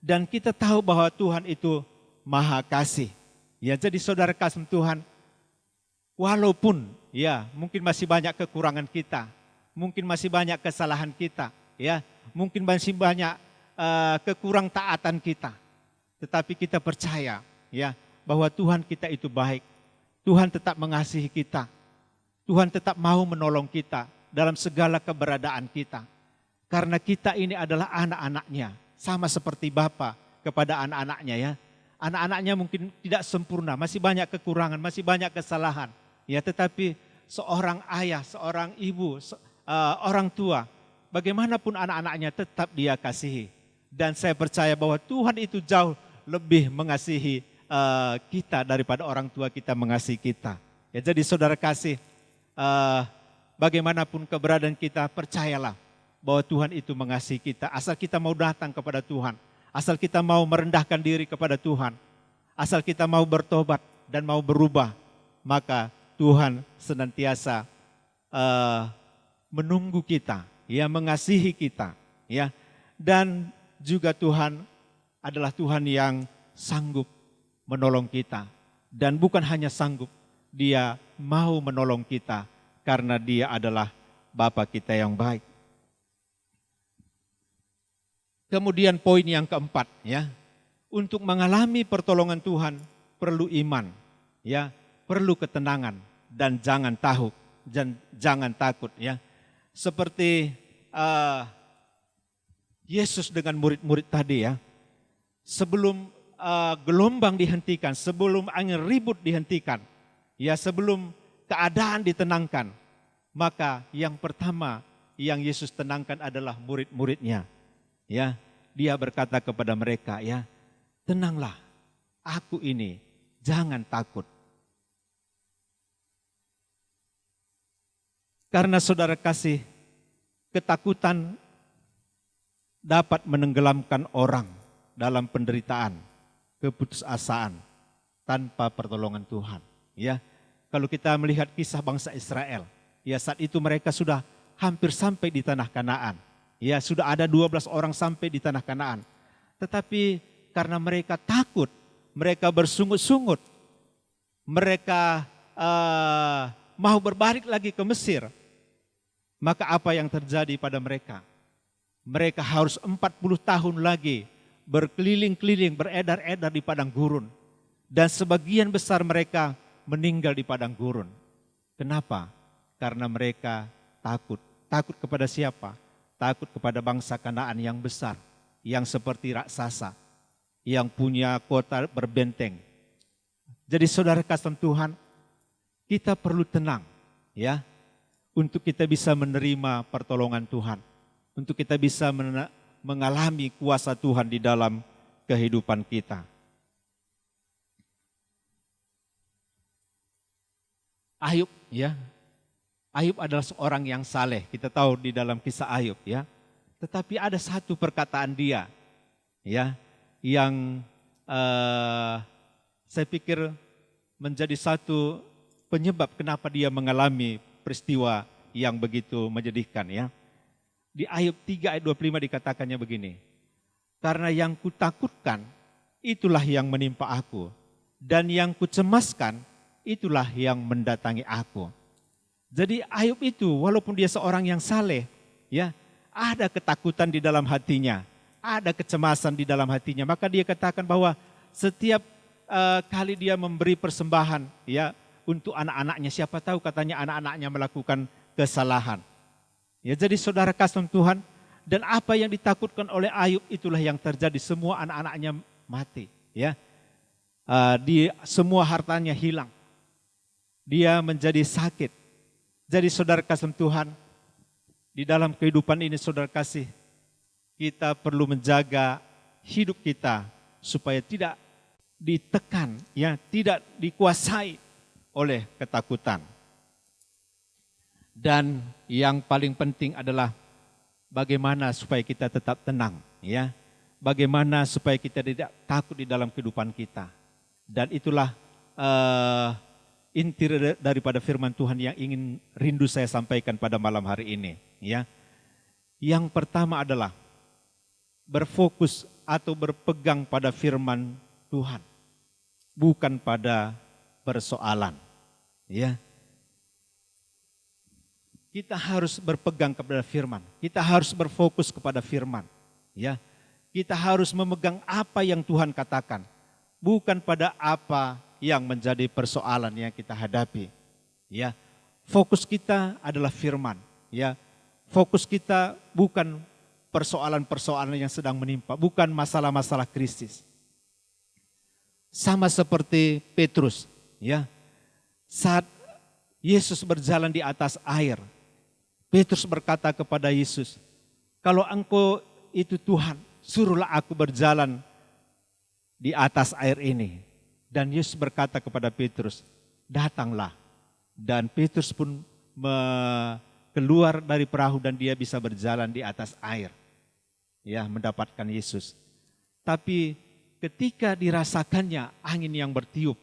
Dan kita tahu bahwa Tuhan itu Maha Kasih. Ya, jadi saudara kasih Tuhan, walaupun ya mungkin masih banyak kekurangan kita, mungkin masih banyak kesalahan kita, ya, mungkin masih banyak kekurang taatan kita, tetapi kita percaya, ya, bahwa Tuhan kita itu baik. Tuhan tetap mengasihi kita. Tuhan tetap mau menolong kita dalam segala keberadaan kita. Karena kita ini adalah anak-anaknya, sama seperti Bapa kepada anak-anaknya, ya. Anak-anaknya mungkin tidak sempurna, masih banyak kekurangan, masih banyak kesalahan. Ya, tetapi seorang ayah, seorang ibu, orang tua, bagaimanapun anak-anaknya tetap dia kasihi. Dan saya percaya bahwa Tuhan itu jauh lebih mengasihi kita daripada orang tua kita mengasihi kita. Ya, jadi saudara kasih, bagaimanapun keberadaan kita, percayalah bahwa Tuhan itu mengasihi kita. Asal kita mau datang kepada Tuhan, asal kita mau merendahkan diri kepada Tuhan, asal kita mau bertobat dan mau berubah, maka Tuhan senantiasa menunggu kita, ya, mengasihi kita, ya. Dan juga Tuhan adalah Tuhan yang sanggup menolong kita. Dan bukan hanya sanggup, Dia mau menolong kita karena Dia adalah Bapa kita yang baik. Kemudian poin yang keempat, ya. Untuk mengalami pertolongan Tuhan perlu iman, ya, perlu ketenangan dan jangan takut, ya. Seperti Yesus dengan murid-murid tadi, ya. Sebelum gelombang dihentikan, sebelum angin ribut dihentikan, ya, sebelum keadaan ditenangkan, maka yang pertama yang Yesus tenangkan adalah murid-muridnya. Ya, Dia berkata kepada mereka, ya, tenanglah, aku ini, jangan takut. Karena saudara kasih, ketakutan dapat menenggelamkan orang dalam penderitaan, keputusasaan tanpa pertolongan Tuhan. Ya, kalau kita melihat kisah bangsa Israel, ya, saat itu mereka sudah hampir sampai di tanah Kanaan. Ya, sudah ada 12 orang sampai di tanah Kanaan. Tetapi karena mereka takut, mereka bersungut-sungut, mereka mau berbalik lagi ke Mesir. Maka apa yang terjadi pada mereka? Mereka harus 40 tahun lagi berkeliling-keliling, beredar-edar di padang gurun. Dan sebagian besar mereka meninggal di padang gurun. Kenapa? Karena mereka takut. Takut kepada siapa? Takut kepada bangsa Kanaan yang besar, yang seperti raksasa, yang punya kota berbenteng. Jadi saudara kasih Tuhan, kita perlu tenang, ya, untuk kita bisa menerima pertolongan Tuhan. Untuk kita bisa mengalami kuasa Tuhan di dalam kehidupan kita. Ayub, ya. Ayub adalah seorang yang saleh. Kita tahu di dalam kisah Ayub, ya. Tetapi ada satu perkataan dia, ya, yang saya pikir menjadi satu penyebab kenapa dia mengalami peristiwa yang begitu menyedihkan, ya. Di Ayub 3 ayat 25 dikatakannya begini, karena yang kutakutkan itulah yang menimpa aku, dan yang kucemaskan itulah yang mendatangi aku. Jadi Ayub itu walaupun dia seorang yang saleh, ya, ada ketakutan di dalam hatinya, ada kecemasan di dalam hatinya. Maka dia katakan bahwa setiap kali dia memberi persembahan, ya, untuk anak-anaknya, siapa tahu katanya anak-anaknya melakukan kesalahan. Ya, jadi saudara kasih Tuhan, dan apa yang ditakutkan oleh Ayub itulah yang terjadi, semua anak-anaknya mati, ya. Semua hartanya hilang. Dia menjadi sakit. Jadi saudara kasih Tuhan, di dalam kehidupan ini saudara kasih, kita perlu menjaga hidup kita supaya tidak ditekan, ya, tidak dikuasai oleh ketakutan. Dan yang paling penting adalah bagaimana supaya kita tetap tenang, ya. Bagaimana supaya kita tidak takut di dalam kehidupan kita. Dan itulah inti daripada firman Tuhan yang ingin rindu saya sampaikan pada malam hari ini, ya. Yang pertama adalah berfokus atau berpegang pada firman Tuhan, bukan pada persoalan, ya. Kita harus berpegang kepada firman, kita harus berfokus kepada firman, ya. Kita harus memegang apa yang Tuhan katakan, bukan pada apa yang menjadi persoalan yang kita hadapi, ya. Fokus kita adalah firman, ya. Fokus kita bukan persoalan-persoalan yang sedang menimpa, bukan masalah-masalah krisis. Sama seperti Petrus, ya. Saat Yesus berjalan di atas air, Petrus berkata kepada Yesus, kalau engkau itu Tuhan, suruhlah aku berjalan di atas air ini. Dan Yesus berkata kepada Petrus, datanglah. Dan Petrus pun keluar dari perahu dan dia bisa berjalan di atas air, ya, mendapatkan Yesus. Tapi ketika dirasakannya angin yang bertiup,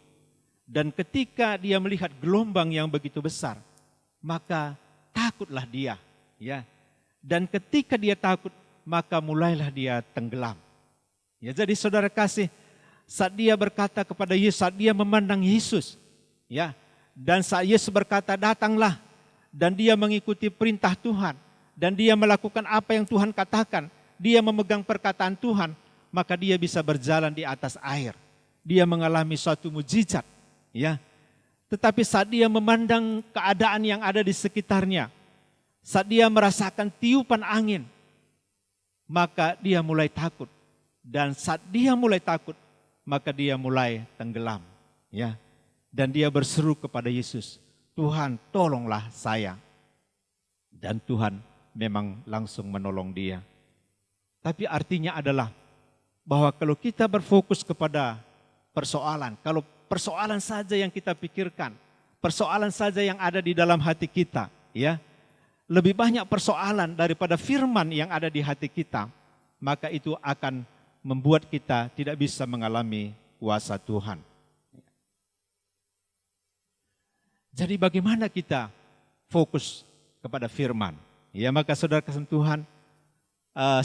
dan ketika dia melihat gelombang yang begitu besar, maka takutlah dia, ya. Dan ketika dia takut, maka mulailah dia tenggelam. Ya, jadi saudara kasih, saat dia berkata kepada Yesus, saat dia memandang Yesus, ya, dan saat Yesus berkata datanglah, dan dia mengikuti perintah Tuhan, dan dia melakukan apa yang Tuhan katakan, dia memegang perkataan Tuhan, maka dia bisa berjalan di atas air. Dia mengalami suatu mujizat, ya. Tetapi saat dia memandang keadaan yang ada di sekitarnya, saat dia merasakan tiupan angin, maka dia mulai takut. Dan saat dia mulai takut, maka dia mulai tenggelam, ya. Dan dia berseru kepada Yesus, Tuhan tolonglah saya. Dan Tuhan memang langsung menolong dia. Tapi artinya adalah bahwa kalau kita berfokus kepada persoalan, kalau persoalan saja yang kita pikirkan, persoalan saja yang ada di dalam hati kita, ya, lebih banyak persoalan daripada firman yang ada di hati kita, maka itu akan membuat kita tidak bisa mengalami kuasa Tuhan. Jadi bagaimana kita fokus kepada firman? Ya, maka saudara kasih Tuhan,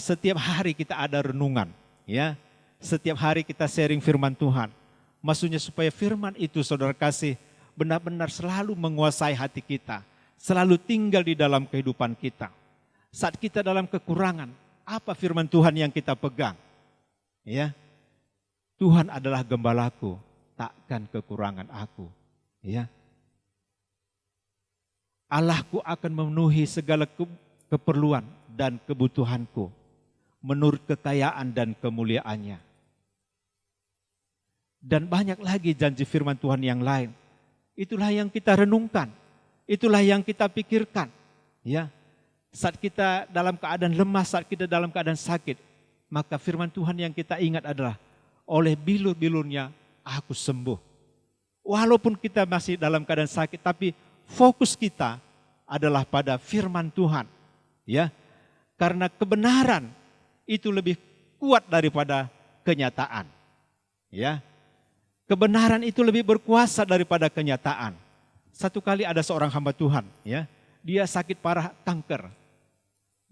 setiap hari kita ada renungan, ya. Setiap hari kita sharing firman Tuhan. Maksudnya supaya firman itu saudara kasih benar-benar selalu menguasai hati kita, selalu tinggal di dalam kehidupan kita. Saat kita dalam kekurangan, apa firman Tuhan yang kita pegang? Ya, Tuhan adalah gembalaku, takkan kekurangan aku. Ya, Allahku akan memenuhi segala keperluan dan kebutuhanku menurut kekayaan dan kemuliaannya. Dan banyak lagi janji firman Tuhan yang lain. Itulah yang kita renungkan, itulah yang kita pikirkan. Ya, saat kita dalam keadaan lemah, saat kita dalam keadaan sakit, maka firman Tuhan yang kita ingat adalah oleh bilur-bilurnya aku sembuh. Walaupun kita masih dalam keadaan sakit, tapi fokus kita adalah pada firman Tuhan. Ya, karena kebenaran itu lebih kuat daripada kenyataan. Ya, kebenaran itu lebih berkuasa daripada kenyataan. Satu kali ada seorang hamba Tuhan, ya, dia sakit parah kanker.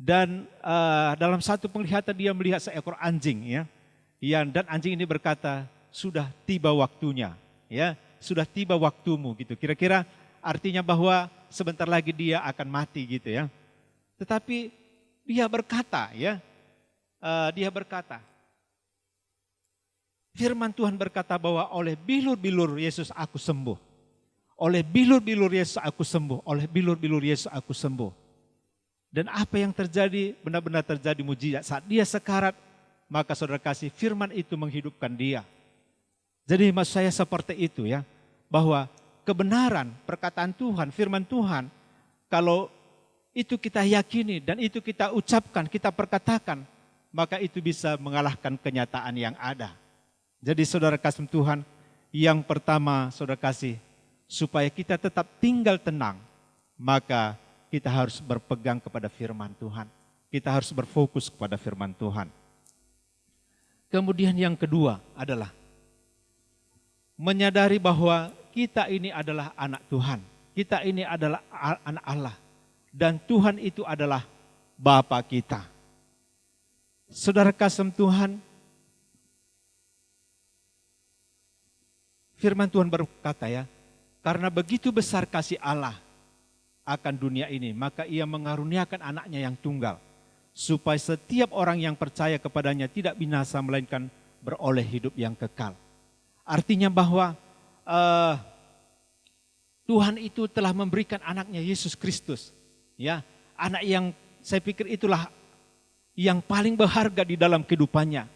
Dan dalam satu penglihatan dia melihat seekor anjing, ya. Dan anjing ini berkata, sudah tiba waktunya, ya, sudah tiba waktumu gitu. Kira-kira artinya bahwa sebentar lagi dia akan mati gitu, ya. Tetapi dia berkata, ya, firman Tuhan berkata bahwa oleh bilur-bilur Yesus aku sembuh. Oleh bilur-bilur Yesus aku sembuh. Oleh bilur-bilur Yesus aku sembuh. Dan apa yang terjadi, benar-benar terjadi mujizat. Saat dia sekarat, maka saudara kasih firman itu menghidupkan dia. Jadi maksud saya seperti itu, ya. Bahwa kebenaran, perkataan Tuhan, firman Tuhan, kalau itu kita yakini dan itu kita ucapkan, kita perkatakan, maka itu bisa mengalahkan kenyataan yang ada. Jadi saudara kasih Tuhan, yang pertama saudara kasih, supaya kita tetap tinggal tenang, maka kita harus berpegang kepada firman Tuhan. Kita harus berfokus kepada firman Tuhan. Kemudian yang kedua adalah menyadari bahwa kita ini adalah anak Tuhan. Kita ini adalah anak Allah. Dan Tuhan itu adalah Bapa kita. Saudara kasih Tuhan, firman Tuhan berkata, ya, karena begitu besar kasih Allah akan dunia ini, maka ia mengaruniakan anaknya yang tunggal, supaya setiap orang yang percaya kepadanya tidak binasa, melainkan beroleh hidup yang kekal. Artinya bahwa Tuhan itu telah memberikan anaknya Yesus Kristus, ya, anak yang saya pikir itulah yang paling berharga di dalam kehidupannya,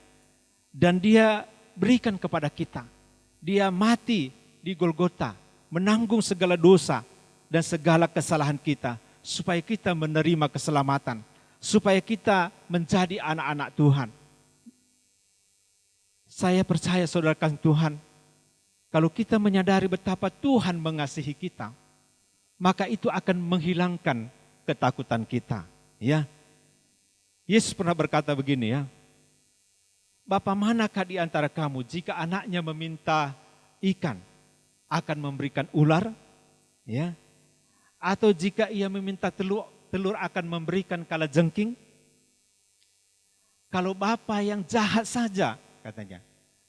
dan dia berikan kepada kita. Dia mati di Golgota, menanggung segala dosa dan segala kesalahan kita, supaya kita menerima keselamatan, supaya kita menjadi anak-anak Tuhan. Saya percaya saudara kasih Tuhan, kalau kita menyadari betapa Tuhan mengasihi kita, maka itu akan menghilangkan ketakutan kita. Ya, Yesus pernah berkata begini, ya, Bapa manakah di antara kamu jika anaknya meminta ikan akan memberikan ular? Ya, atau jika ia meminta telur akan memberikan kalajengking? Kalau Bapa yang jahat saja, katanya,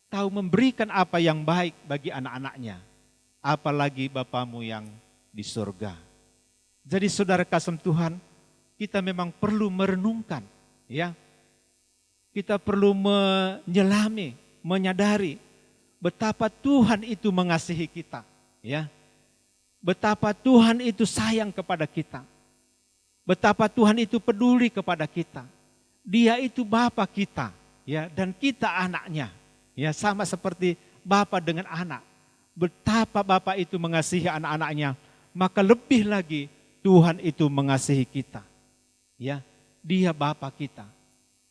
tahu memberikan apa yang baik bagi anak-anaknya, apalagi Bapamu yang di surga. Jadi saudara kasih Tuhan, kita memang perlu merenungkan, ya. Kita perlu menyelami, menyadari betapa Tuhan itu mengasihi kita, ya. Betapa Tuhan itu sayang kepada kita. Betapa Tuhan itu peduli kepada kita. Dia itu Bapa kita, ya, dan kita anaknya, ya, sama seperti Bapa dengan anak. Betapa Bapa itu mengasihi anak-anaknya, maka lebih lagi Tuhan itu mengasihi kita, ya. Dia Bapa kita.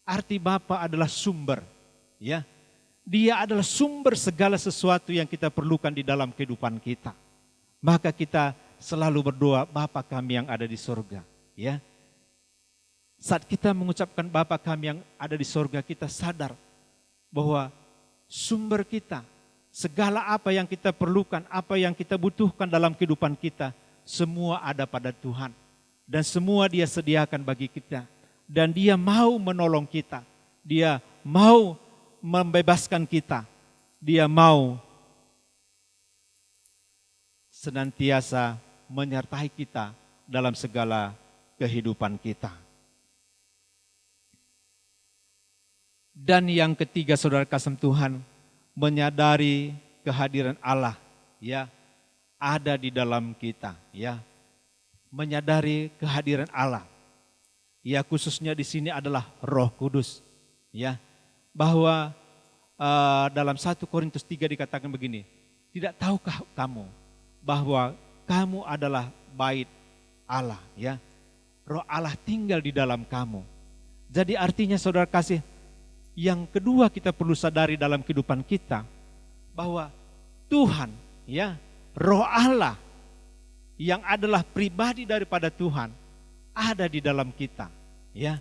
Arti Bapa adalah sumber, ya. Dia adalah sumber segala sesuatu yang kita perlukan di dalam kehidupan kita. Maka kita selalu berdoa, Bapa kami yang ada di surga, ya. Saat kita mengucapkan Bapa kami yang ada di surga, kita sadar bahwa sumber kita, segala apa yang kita perlukan, apa yang kita butuhkan dalam kehidupan kita, semua ada pada Tuhan. Dan semua Dia sediakan bagi kita. Dan Dia mau menolong kita. Dia mau membebaskan kita. Dia mau senantiasa menyertai kita dalam segala kehidupan kita. Dan yang ketiga saudara kasih Tuhan, menyadari kehadiran Allah, ya, ada di dalam kita, ya. Menyadari kehadiran Allah. Ya, khususnya di sini adalah Roh Kudus, ya. Bahwa dalam 1 Korintus 3 dikatakan begini, tidak tahukah kamu bahwa kamu adalah bait Allah, ya. Roh Allah tinggal di dalam kamu. Jadi artinya saudara kasih, yang kedua kita perlu sadari dalam kehidupan kita bahwa Tuhan, ya, Roh Allah yang adalah pribadi daripada Tuhan ada di dalam kita, ya.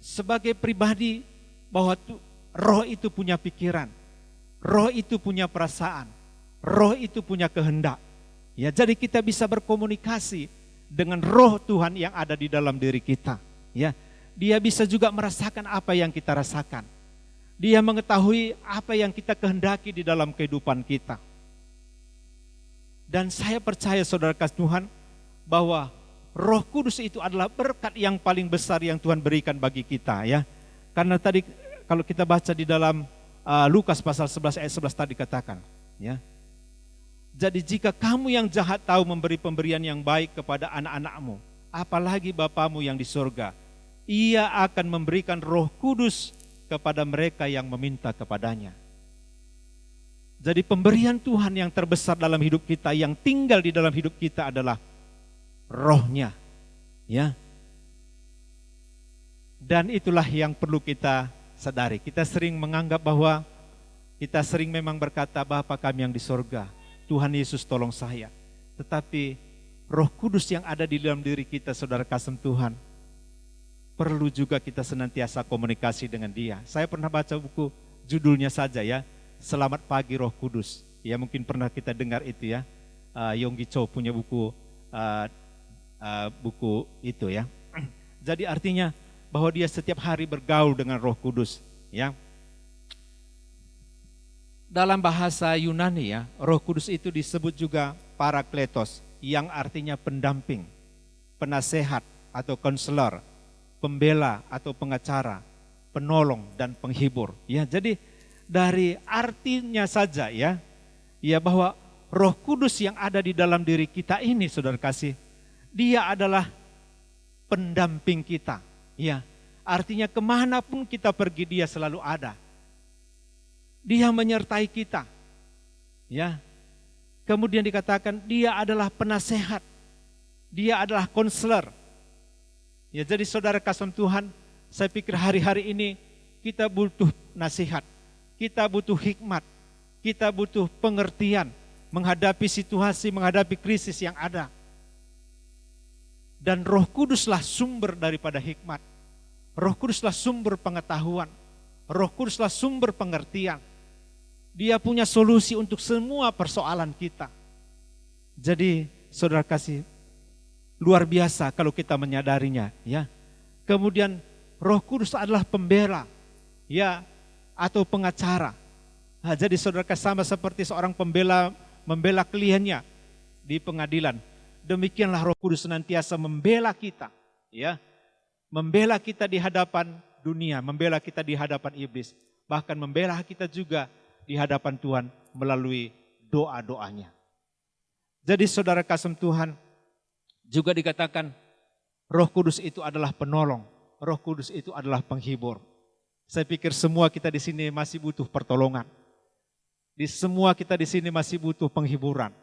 Sebagai pribadi bahwa Roh itu punya pikiran, Roh itu punya perasaan, Roh itu punya kehendak. Ya, jadi kita bisa berkomunikasi dengan Roh Tuhan yang ada di dalam diri kita. Ya, Dia bisa juga merasakan apa yang kita rasakan. Dia mengetahui apa yang kita kehendaki di dalam kehidupan kita. Dan saya percaya saudara kasih Tuhan bahwa Roh Kudus itu adalah berkat yang paling besar yang Tuhan berikan bagi kita, ya. Karena tadi kalau kita baca di dalam Lukas pasal 11 ayat 11 tadi katakan, ya. Jadi jika kamu yang jahat tahu memberi pemberian yang baik kepada anak-anakmu, apalagi Bapamu yang di surga, Ia akan memberikan Roh Kudus kepada mereka yang meminta kepadanya. Jadi pemberian Tuhan yang terbesar dalam hidup kita, yang tinggal di dalam hidup kita adalah Roh-Nya, ya. Dan itulah yang perlu kita sadari. Kita sering menganggap bahwa kita sering memang berkata, Bapa kami yang di surga, Tuhan Yesus tolong saya. Tetapi Roh Kudus yang ada di dalam diri kita, saudara kasih Tuhan, perlu juga kita senantiasa komunikasi dengan Dia. Saya pernah baca buku, judulnya saja, ya, Selamat Pagi Roh Kudus. Ya, mungkin pernah kita dengar itu, ya. Yonggi Cho punya buku itu, ya. Jadi artinya bahwa dia setiap hari bergaul dengan Roh Kudus, ya. Dalam bahasa Yunani, ya, Roh Kudus itu disebut juga Parakletos, yang artinya pendamping, penasehat atau konselor, pembela atau pengacara, penolong dan penghibur. Ya, jadi dari artinya saja, ya, ya, bahwa Roh Kudus yang ada di dalam diri kita ini, saudara kasih, Dia adalah pendamping kita. Ya, artinya kemanapun kita pergi Dia selalu ada. Dia menyertai kita. Ya. Kemudian dikatakan Dia adalah penasehat. Dia adalah konselor. Ya, jadi saudara kasih Tuhan, saya pikir hari-hari ini kita butuh nasihat. Kita butuh hikmat. Kita butuh pengertian menghadapi situasi, menghadapi krisis yang ada. Dan Roh Kuduslah sumber daripada hikmat. Roh Kuduslah sumber pengetahuan. Roh Kuduslah sumber pengertian. Dia punya solusi untuk semua persoalan kita. Jadi saudara kasih, luar biasa kalau kita menyadarinya, ya. Kemudian Roh Kudus adalah pembela, ya, atau pengacara. Nah, jadi saudara sama seperti seorang pembela membela kliennya di pengadilan. Demikianlah Roh Kudus senantiasa membela kita, ya. Membela kita di hadapan dunia, membela kita di hadapan iblis, bahkan membela kita juga di hadapan Tuhan melalui doa-doanya. Jadi saudara kasih Tuhan, juga dikatakan Roh Kudus itu adalah penolong, Roh Kudus itu adalah penghibur. Saya pikir semua kita di sini masih butuh pertolongan. Semua kita di sini masih butuh penghiburan.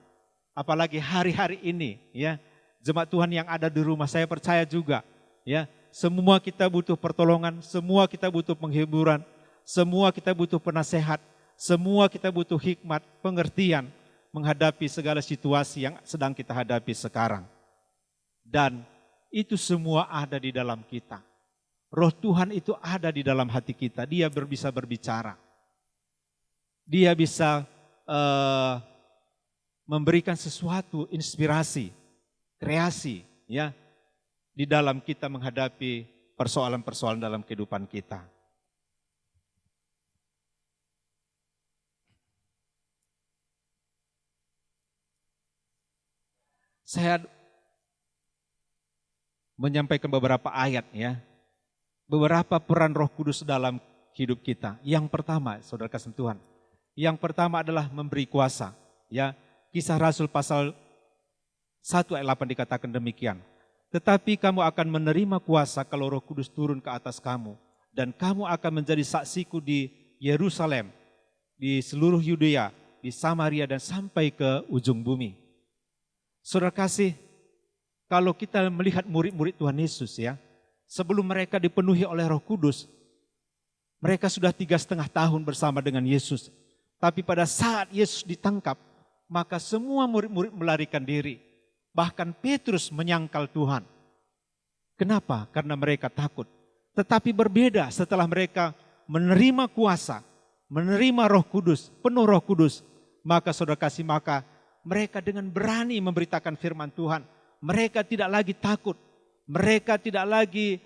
Apalagi hari-hari ini, ya, jemaat Tuhan yang ada di rumah, saya percaya juga, ya, semua kita butuh pertolongan, semua kita butuh penghiburan, semua kita butuh penasehat, semua kita butuh hikmat, pengertian menghadapi segala situasi yang sedang kita hadapi sekarang. Dan itu semua ada di dalam kita. Roh Tuhan itu ada di dalam hati kita. Dia bisa berbicara. Dia bisa memberikan sesuatu, inspirasi, kreasi, ya, di dalam kita menghadapi persoalan-persoalan dalam kehidupan kita. Saya menyampaikan beberapa ayat, ya. Beberapa peran Roh Kudus dalam hidup kita. Yang pertama, saudara kasih Tuhan, yang pertama adalah memberi kuasa, ya. Kisah Rasul pasal 1 ayat 8 dikatakan demikian. Tetapi kamu akan menerima kuasa kalau Roh Kudus turun ke atas kamu, dan kamu akan menjadi saksiku di Yerusalem, di seluruh Yudea, di Samaria, dan sampai ke ujung bumi. Saudara kasih, kalau kita melihat murid-murid Tuhan Yesus, ya, sebelum mereka dipenuhi oleh Roh Kudus, mereka sudah 3,5 tahun bersama dengan Yesus. Tapi pada saat Yesus ditangkap, maka semua murid-murid melarikan diri. Bahkan Petrus menyangkal Tuhan. Kenapa? Karena mereka takut. Tetapi berbeda setelah mereka menerima kuasa, menerima Roh Kudus, penuh Roh Kudus, maka saudara kasih, maka mereka dengan berani memberitakan firman Tuhan. Mereka tidak lagi takut. Mereka tidak lagi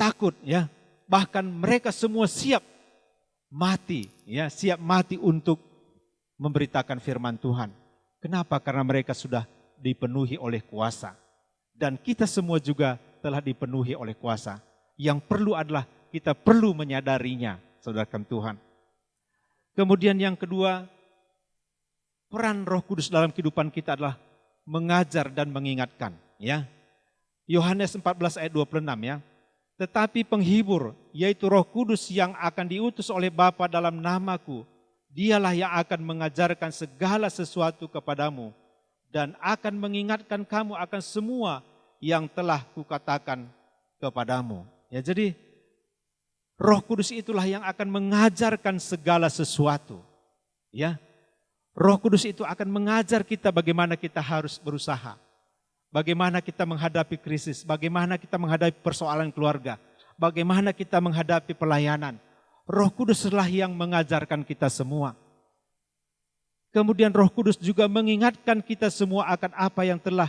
takut, ya. Bahkan mereka semua siap mati, ya, siap mati untuk memberitakan firman Tuhan. Kenapa? Karena mereka sudah dipenuhi oleh kuasa. Dan kita semua juga telah dipenuhi oleh kuasa. Yang perlu adalah kita perlu menyadarinya, saudarakan Tuhan. Kemudian yang kedua, peran Roh Kudus dalam kehidupan kita adalah mengajar dan mengingatkan, ya. Yohanes 14 ayat 26, ya. Tetapi penghibur, yaitu Roh Kudus yang akan diutus oleh Bapa dalam namaku, dialah yang akan mengajarkan segala sesuatu kepadamu dan akan mengingatkan kamu akan semua yang telah kukatakan kepadamu. Ya, jadi Roh Kudus itulah yang akan mengajarkan segala sesuatu, ya. Roh Kudus itu akan mengajar kita bagaimana kita harus berusaha. Bagaimana kita menghadapi krisis, bagaimana kita menghadapi persoalan keluarga, bagaimana kita menghadapi pelayanan. Roh Kuduslah yang mengajarkan kita semua. Kemudian Roh Kudus juga mengingatkan kita semua akan apa yang telah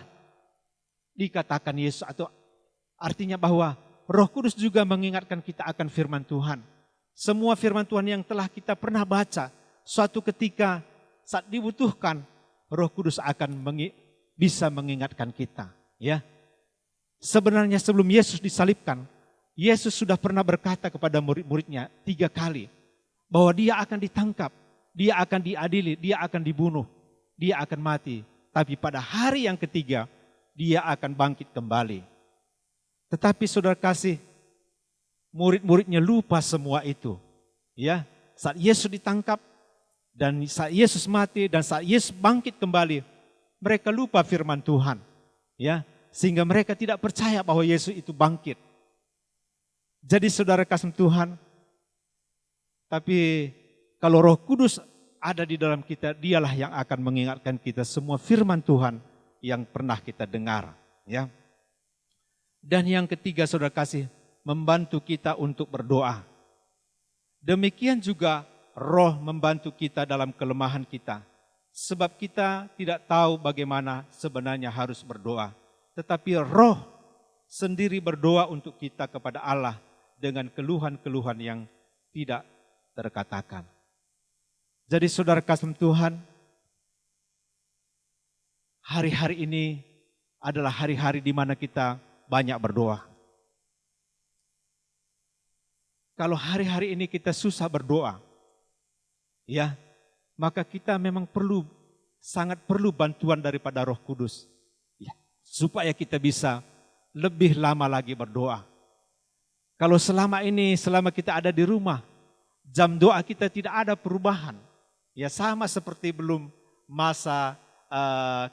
dikatakan Yesus. Atau artinya bahwa Roh Kudus juga mengingatkan kita akan firman Tuhan. Semua firman Tuhan yang telah kita pernah baca, suatu ketika saat dibutuhkan, Roh Kudus akan bisa mengingatkan kita, ya. Sebenarnya sebelum Yesus disalibkan, Yesus sudah pernah berkata kepada murid-muridnya 3 kali bahwa dia akan ditangkap, dia akan diadili, dia akan dibunuh, dia akan mati. Tapi pada hari yang ketiga, dia akan bangkit kembali. Tetapi saudara kasih, murid-muridnya lupa semua itu, ya. Saat Yesus ditangkap, dan saat Yesus mati, dan saat Yesus bangkit kembali, mereka lupa firman Tuhan, ya, sehingga mereka tidak percaya bahwa Yesus itu bangkit. Jadi saudara kasih Tuhan, tapi kalau Roh Kudus ada di dalam kita, dialah yang akan mengingatkan kita semua firman Tuhan yang pernah kita dengar, ya. Dan yang ketiga saudara kasih, membantu kita untuk berdoa. Demikian juga Roh membantu kita dalam kelemahan kita. Sebab kita tidak tahu bagaimana sebenarnya harus berdoa. Tetapi Roh sendiri berdoa untuk kita kepada Allah dengan keluhan-keluhan yang tidak terkatakan. Jadi saudara kasih Tuhan, hari-hari ini adalah hari-hari di mana kita banyak berdoa. Kalau hari-hari ini kita susah berdoa, ya, maka kita memang sangat perlu bantuan daripada Roh Kudus, ya, supaya kita bisa lebih lama lagi berdoa. Kalau selama kita ada di rumah, jam doa kita tidak ada perubahan, ya sama seperti belum masa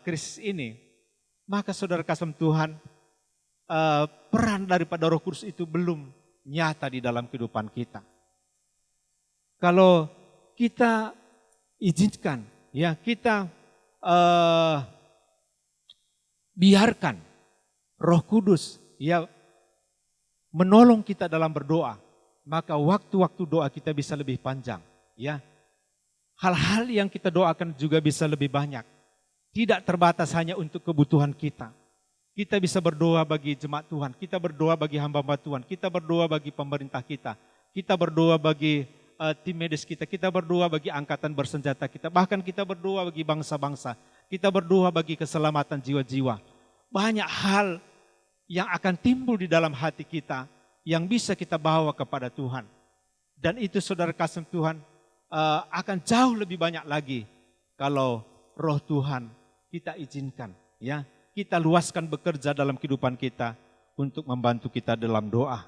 krisis ini, maka saudara kasih Tuhan, peran daripada Roh Kudus itu belum nyata di dalam kehidupan kita. Kalau kita izinkan, ya kita biarkan Roh Kudus ya menolong kita dalam berdoa, maka waktu-waktu doa kita bisa lebih panjang, ya. Hal-hal yang kita doakan juga bisa lebih banyak. Tidak terbatas hanya untuk kebutuhan kita. Kita bisa berdoa bagi jemaat Tuhan, kita berdoa bagi hamba-hamba Tuhan, kita berdoa bagi pemerintah kita berdoa bagi tim medis kita berdoa bagi angkatan bersenjata kita, bahkan kita berdoa bagi bangsa-bangsa, kita berdoa bagi keselamatan jiwa-jiwa. Banyak hal yang akan timbul di dalam hati kita yang bisa kita bawa kepada Tuhan. Dan itu saudara kasih Tuhan akan jauh lebih banyak lagi kalau Roh Tuhan kita izinkan, ya. Kita luaskan bekerja dalam kehidupan kita untuk membantu kita dalam doa.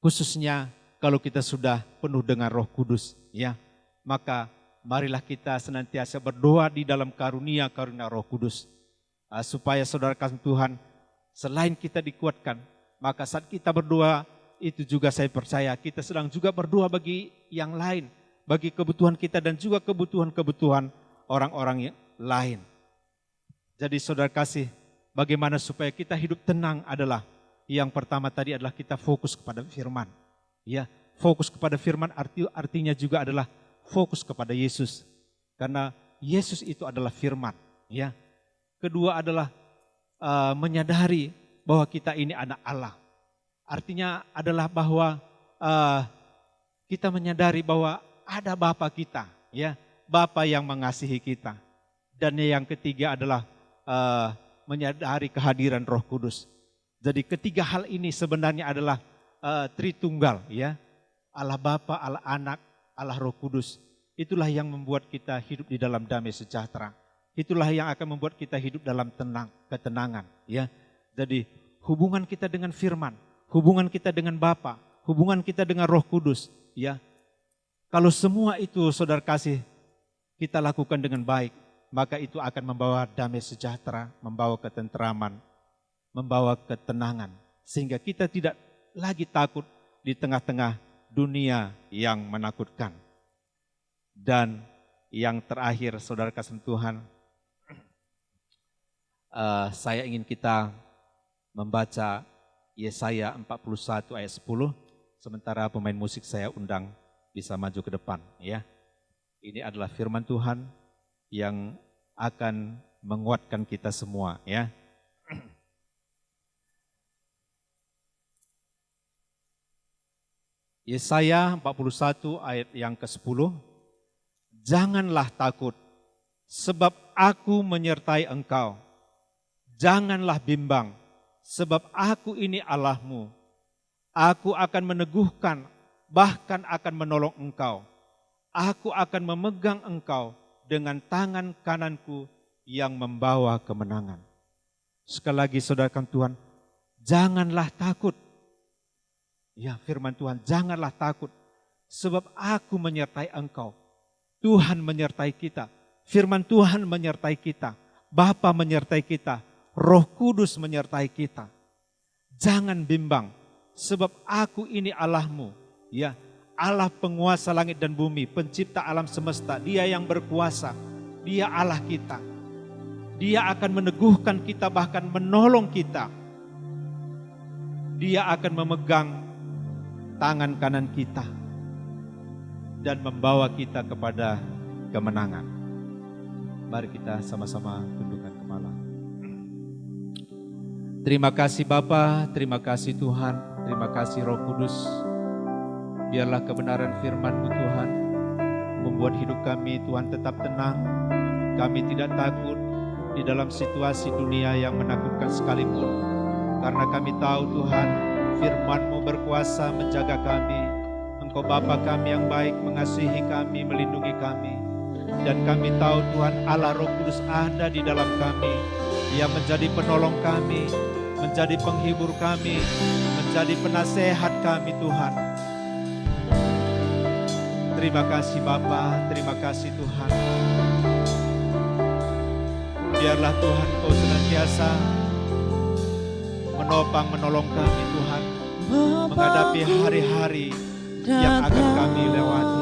Khususnya kalau kita sudah penuh dengan Roh Kudus, ya, maka marilah kita senantiasa berdoa di dalam karunia-karunia Roh Kudus. Supaya saudara kasih Tuhan, selain kita dikuatkan, maka saat kita berdoa itu juga saya percaya kita sedang juga berdoa bagi yang lain, bagi kebutuhan kita dan juga kebutuhan-kebutuhan orang-orang yang lain. Jadi saudara kasih, bagaimana supaya kita hidup tenang adalah yang pertama tadi adalah kita fokus kepada firman. Ya, fokus kepada firman artinya juga adalah fokus kepada Yesus. Karena Yesus itu adalah firman, ya. Kedua adalah menyadari bahwa kita ini anak Allah. Artinya adalah bahwa kita menyadari bahwa ada Bapa kita, ya, Bapa yang mengasihi kita. Dan yang ketiga adalah menyadari kehadiran Roh Kudus. Jadi ketiga hal ini sebenarnya adalah Tritunggal, ya. Allah Bapa, Allah Anak, Allah Roh Kudus. Itulah yang membuat kita hidup di dalam damai sejahtera. Itulah yang akan membuat kita hidup dalam ketenangan, ya. Jadi hubungan kita dengan firman, hubungan kita dengan Bapa, hubungan kita dengan Roh Kudus, ya. Kalau semua itu saudara kasih kita lakukan dengan baik, maka itu akan membawa damai sejahtera, membawa ketenteraman, membawa ketenangan. Sehingga kita tidak lagi takut di tengah-tengah dunia yang menakutkan. Dan yang terakhir saudara kasih Tuhan, saya ingin kita membaca Yesaya 41 ayat 10. Sementara pemain musik saya undang bisa maju ke depan, ya. Ini adalah firman Tuhan yang akan menguatkan kita semua, ya. Yesaya 41 ayat yang ke-10. Janganlah takut, sebab aku menyertai engkau. Janganlah bimbang, sebab aku ini Allahmu. Aku akan meneguhkan, bahkan akan menolong engkau. Aku akan memegang engkau dengan tangan kananku yang membawa kemenangan. Sekali lagi saudarakan Tuhan, janganlah takut. Ya, firman Tuhan, janganlah takut, sebab aku menyertai engkau. Tuhan menyertai kita, firman Tuhan menyertai kita, Bapa menyertai kita, Roh Kudus menyertai kita. Jangan bimbang, sebab aku ini Allahmu, ya, Allah penguasa langit dan bumi, pencipta alam semesta, Dia yang berkuasa, Dia Allah kita. Dia akan meneguhkan kita, bahkan menolong kita. Dia akan memegang tangan kanan kita dan membawa kita kepada kemenangan. Mari kita sama-sama tundukkan kepala. Terima kasih Bapa, terima kasih Tuhan, terima kasih Roh Kudus. Biarlah kebenaran firman-Mu Tuhan membuat hidup kami Tuhan tetap tenang. Kami tidak takut di dalam situasi dunia yang menakutkan sekalipun. Karena kami tahu Tuhan, firman-Mu berkuasa menjaga kami. Engkau Bapa kami yang baik mengasihi kami, melindungi kami. Dan kami tahu Tuhan Allah Roh Kudus ada di dalam kami. Dia menjadi penolong kami, menjadi penghibur kami, menjadi penasehat kami Tuhan. Terima kasih Bapa, terima kasih Tuhan. Biarlah Tuhan Kau senantiasa menopang, menolong kami Tuhan. Menghadapi hari-hari yang akan kami lewati.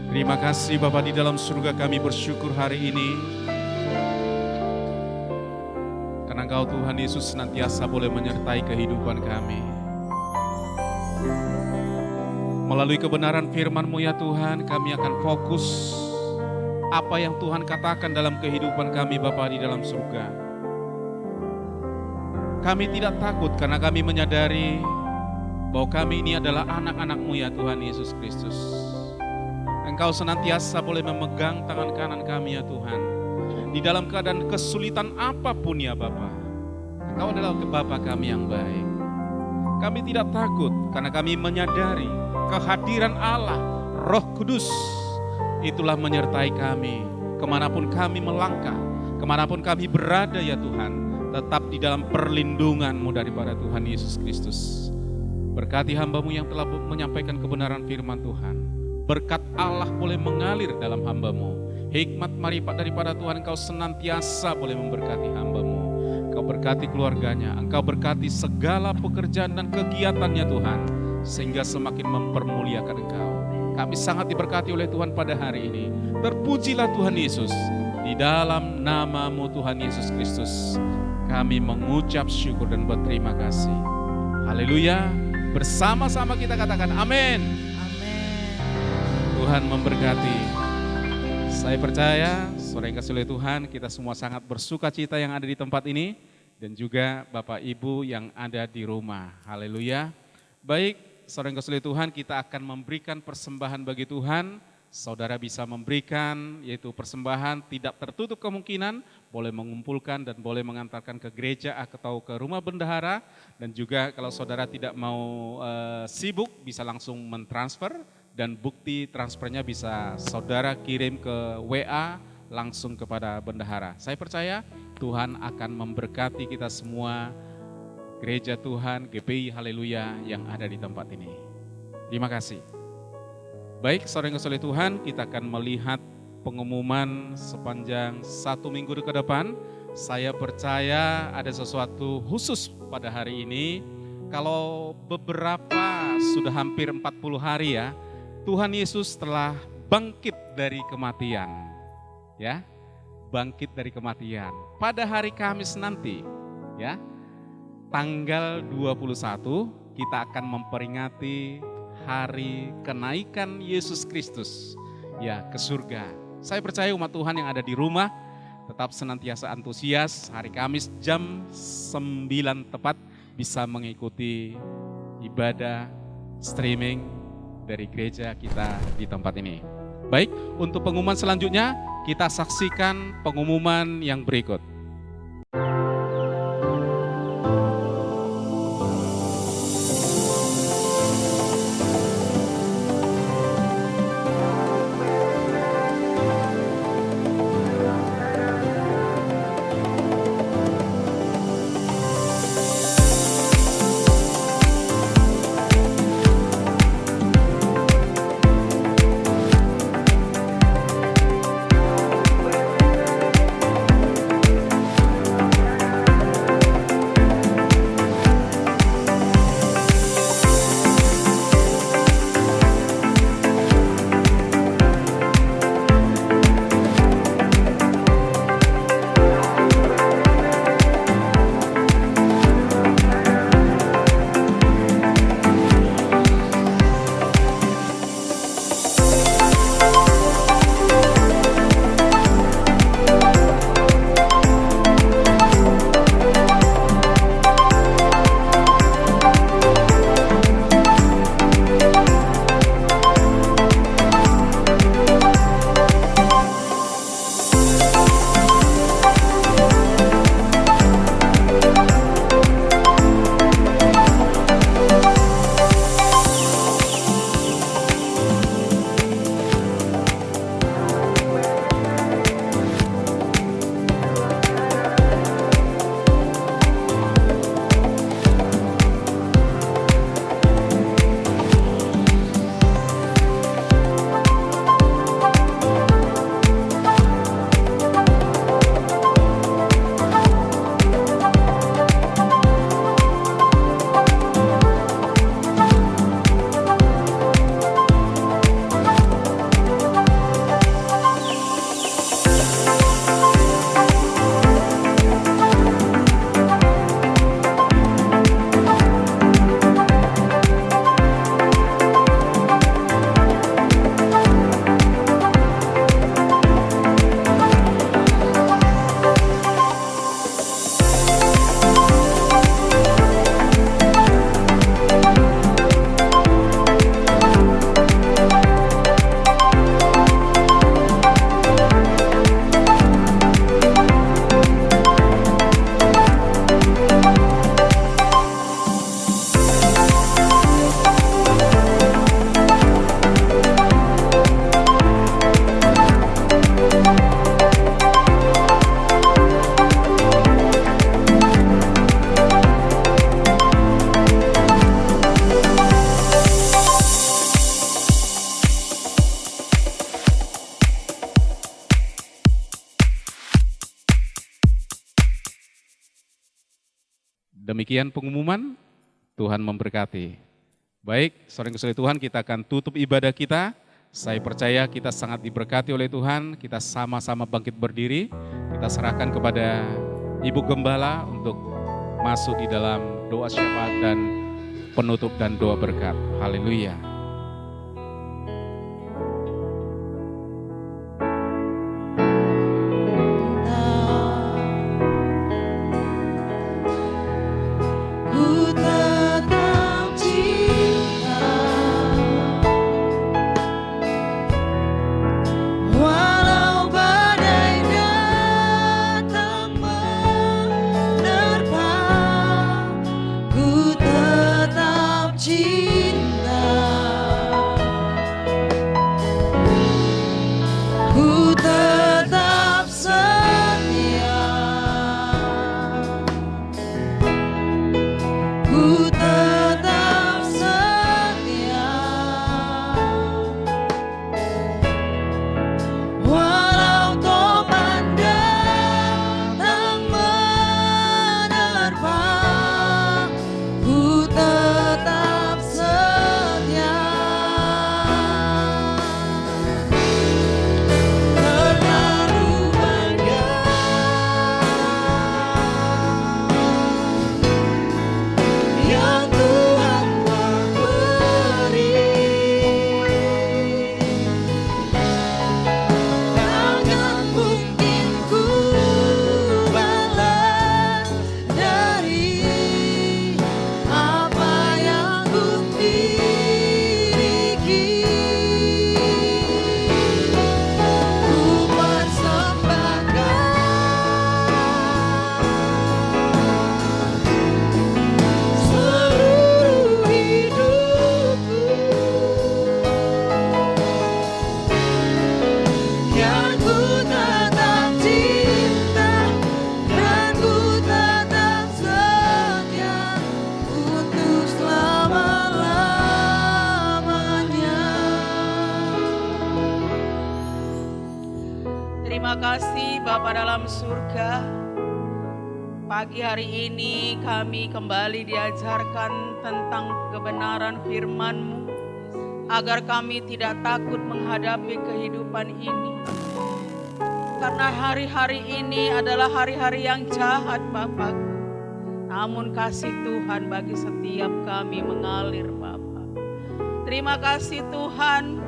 Terima kasih Bapa di dalam surga, kami bersyukur hari ini karena Engkau Tuhan Yesus senantiasa boleh menyertai kehidupan kami. Melalui kebenaran firman-Mu ya Tuhan, kami akan fokus apa yang Tuhan katakan dalam kehidupan kami Bapa di dalam surga. Kami tidak takut karena kami menyadari bahwa kami ini adalah anak-anak-Mu ya Tuhan Yesus Kristus. Engkau senantiasa boleh memegang tangan kanan kami ya Tuhan. Di dalam keadaan kesulitan apapun ya Bapa, Engkau adalah Bapa kami yang baik. Kami tidak takut karena kami menyadari kehadiran Allah, Roh Kudus, itulah menyertai kami. Kemanapun kami melangkah, kemanapun kami berada ya Tuhan, tetap di dalam perlindungan-Mu daripada Tuhan Yesus Kristus. Berkati hamba-Mu yang telah menyampaikan kebenaran firman Tuhan. Berkat Allah boleh mengalir dalam hamba-Mu. Hikmat marifat daripada Tuhan Engkau senantiasa boleh memberkati hamba-Mu. Engkau berkati keluarganya, Engkau berkati segala pekerjaan dan kegiatannya Tuhan, sehingga semakin mempermuliakan Engkau. Kami sangat diberkati oleh Tuhan pada hari ini. Terpujilah Tuhan Yesus. Di dalam nama-Mu Tuhan Yesus Kristus, kami mengucap syukur dan berterima kasih. Haleluya. Bersama-sama kita katakan amin. Tuhan memberkati. Saya percaya, saudara yang kasih oleh Tuhan, kita semua sangat bersuka cita yang ada di tempat ini, dan juga Bapak Ibu yang ada di rumah. Haleluya. Baik, saudara yang kasih oleh Tuhan, kita akan memberikan persembahan bagi Tuhan. Saudara bisa memberikan, yaitu persembahan tidak tertutup kemungkinan, boleh mengumpulkan dan boleh mengantarkan ke gereja atau ke rumah bendahara. Dan juga kalau saudara tidak mau sibuk, bisa langsung mentransfer dan bukti transfernya bisa saudara kirim ke WA langsung kepada bendahara. Saya percaya Tuhan akan memberkati kita semua, gereja Tuhan, GPI Haleluya yang ada di tempat ini. Terima kasih. Baik, saudara-saudari Tuhan, kita akan melihat pengumuman sepanjang 1 minggu ke depan. Saya percaya ada sesuatu khusus pada hari ini. Kalau beberapa sudah hampir 40 hari ya, Tuhan Yesus telah bangkit dari kematian. Ya, bangkit dari kematian. Pada hari Kamis nanti, ya, tanggal 21 kita akan memperingati hari kenaikan Yesus Kristus ya ke surga. Saya percaya umat Tuhan yang ada di rumah tetap senantiasa antusias. Hari Kamis jam 9 tepat bisa mengikuti ibadah streaming dari gereja kita di tempat ini. Baik, untuk pengumuman selanjutnya kita saksikan pengumuman yang berikut. Demikian pengumuman, Tuhan memberkati. Baik, saudara-saudari Tuhan, kita akan tutup ibadah kita. Saya percaya kita sangat diberkati oleh Tuhan, kita sama-sama bangkit berdiri, kita serahkan kepada Ibu Gembala untuk masuk di dalam doa syafaat dan penutup dan doa berkat. Haleluya. Cinta Bapa dalam surga, pagi hari ini kami kembali diajarkan tentang kebenaran firman-Mu, agar kami tidak takut menghadapi kehidupan ini. Karena hari-hari ini adalah hari-hari yang jahat Bapakku. Namun kasih Tuhan bagi setiap kami mengalir Bapa. Terima kasih Tuhan,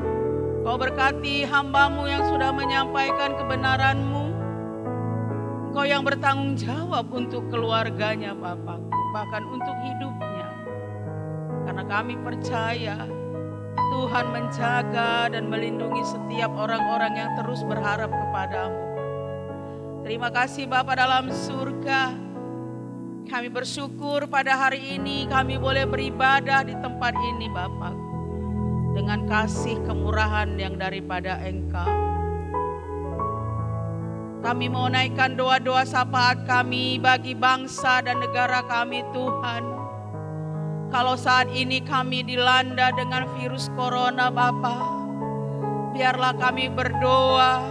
Kau berkati hamba-Mu yang sudah menyampaikan kebenaran-Mu. Kau yang bertanggung jawab untuk keluarganya Bapakku, bahkan untuk hidupnya. Karena kami percaya Tuhan menjaga dan melindungi setiap orang-orang yang terus berharap kepadamu. Terima kasih Bapa dalam surga. Kami bersyukur pada hari ini kami boleh beribadah di tempat ini Bapa, dengan kasih kemurahan yang daripada Engkau. Kami mau naikkan doa-doa syafaat kami bagi bangsa dan negara kami Tuhan. Kalau saat ini kami dilanda dengan virus corona Bapa, biarlah kami berdoa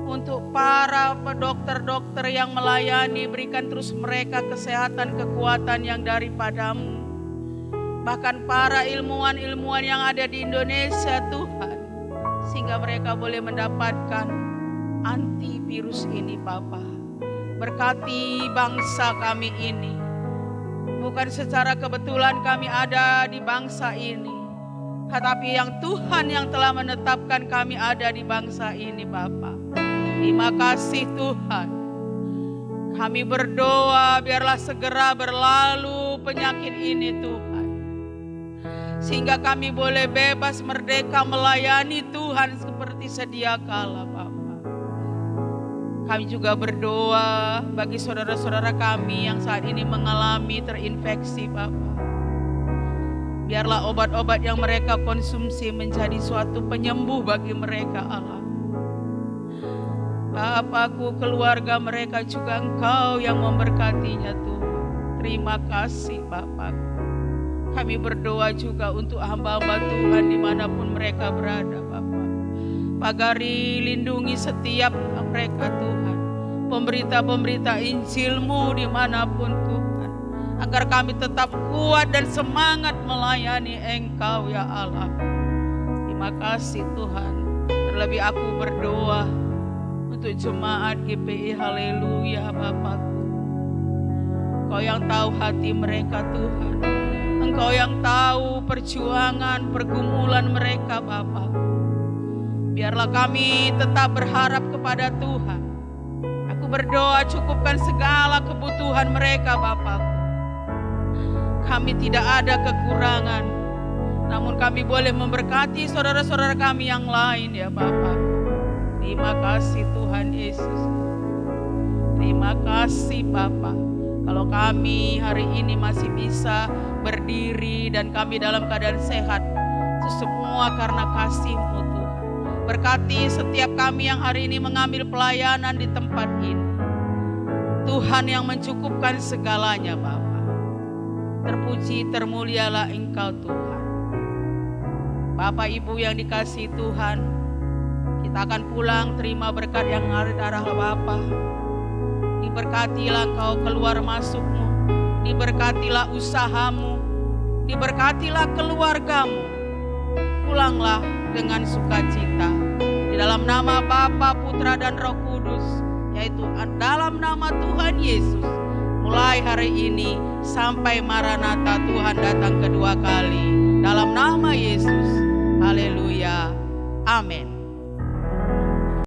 untuk para dokter-dokter yang melayani, berikan terus mereka kesehatan, kekuatan yang daripadamu. Bahkan para ilmuwan-ilmuwan yang ada di Indonesia Tuhan, sehingga mereka boleh mendapatkan antivirus ini Bapa. Berkati bangsa kami ini. Bukan secara kebetulan kami ada di bangsa ini, tetapi yang Tuhan yang telah menetapkan kami ada di bangsa ini Bapa. Terima kasih Tuhan. Kami berdoa biarlah segera berlalu penyakit ini Tuhan, sehingga kami boleh bebas merdeka melayani Tuhan seperti sedia kala Bapa. Kami juga berdoa bagi saudara-saudara kami yang saat ini mengalami terinfeksi Bapa. Biarlah obat-obat yang mereka konsumsi menjadi suatu penyembuh bagi mereka Allah. Bapakku, keluarga mereka juga Engkau yang memberkatinya Tuhan. Terima kasih Bapakku. Kami berdoa juga untuk hamba-hamba Tuhan dimanapun mereka berada Bapa. Pagari lindungi setiap mereka Tuhan, pemberita-pemberita Injil-Mu dimanapun Tuhan, agar kami tetap kuat dan semangat melayani Engkau ya Allah. Terima kasih Tuhan. Terlebih aku berdoa untuk jemaat GPI Haleluya Bapakku. Engkau yang tahu hati mereka Tuhan, Engkau yang tahu perjuangan, pergumulan mereka Bapa. Biarlah kami tetap berharap kepada Tuhan. Aku berdoa cukupkan segala kebutuhan mereka Bapakku. Kami tidak ada kekurangan, namun kami boleh memberkati saudara-saudara kami yang lain ya Bapakku. Terima kasih Tuhan Yesus. Terima kasih Bapa. Kalau kami hari ini masih bisa berdiri dan kami dalam keadaan sehat, itu semua karena kasih-Mu Tuhan. Berkati setiap kami yang hari ini mengambil pelayanan di tempat ini. Tuhan yang mencukupkan segalanya Bapa. Terpuji termulialah Engkau Tuhan. Bapak Ibu yang dikasihi Tuhan, kita akan pulang terima berkat yang ada di arah Bapa. Diberkatilah Engkau keluar masukmu, diberkatilah usahamu, diberkatilah keluargamu. Pulanglah dengan sukacita. Di dalam nama Bapa, Putra dan Roh Kudus, yaitu dalam nama Tuhan Yesus. Mulai hari ini sampai Maranatha Tuhan datang kedua kali. Dalam nama Yesus. Haleluya. Amin.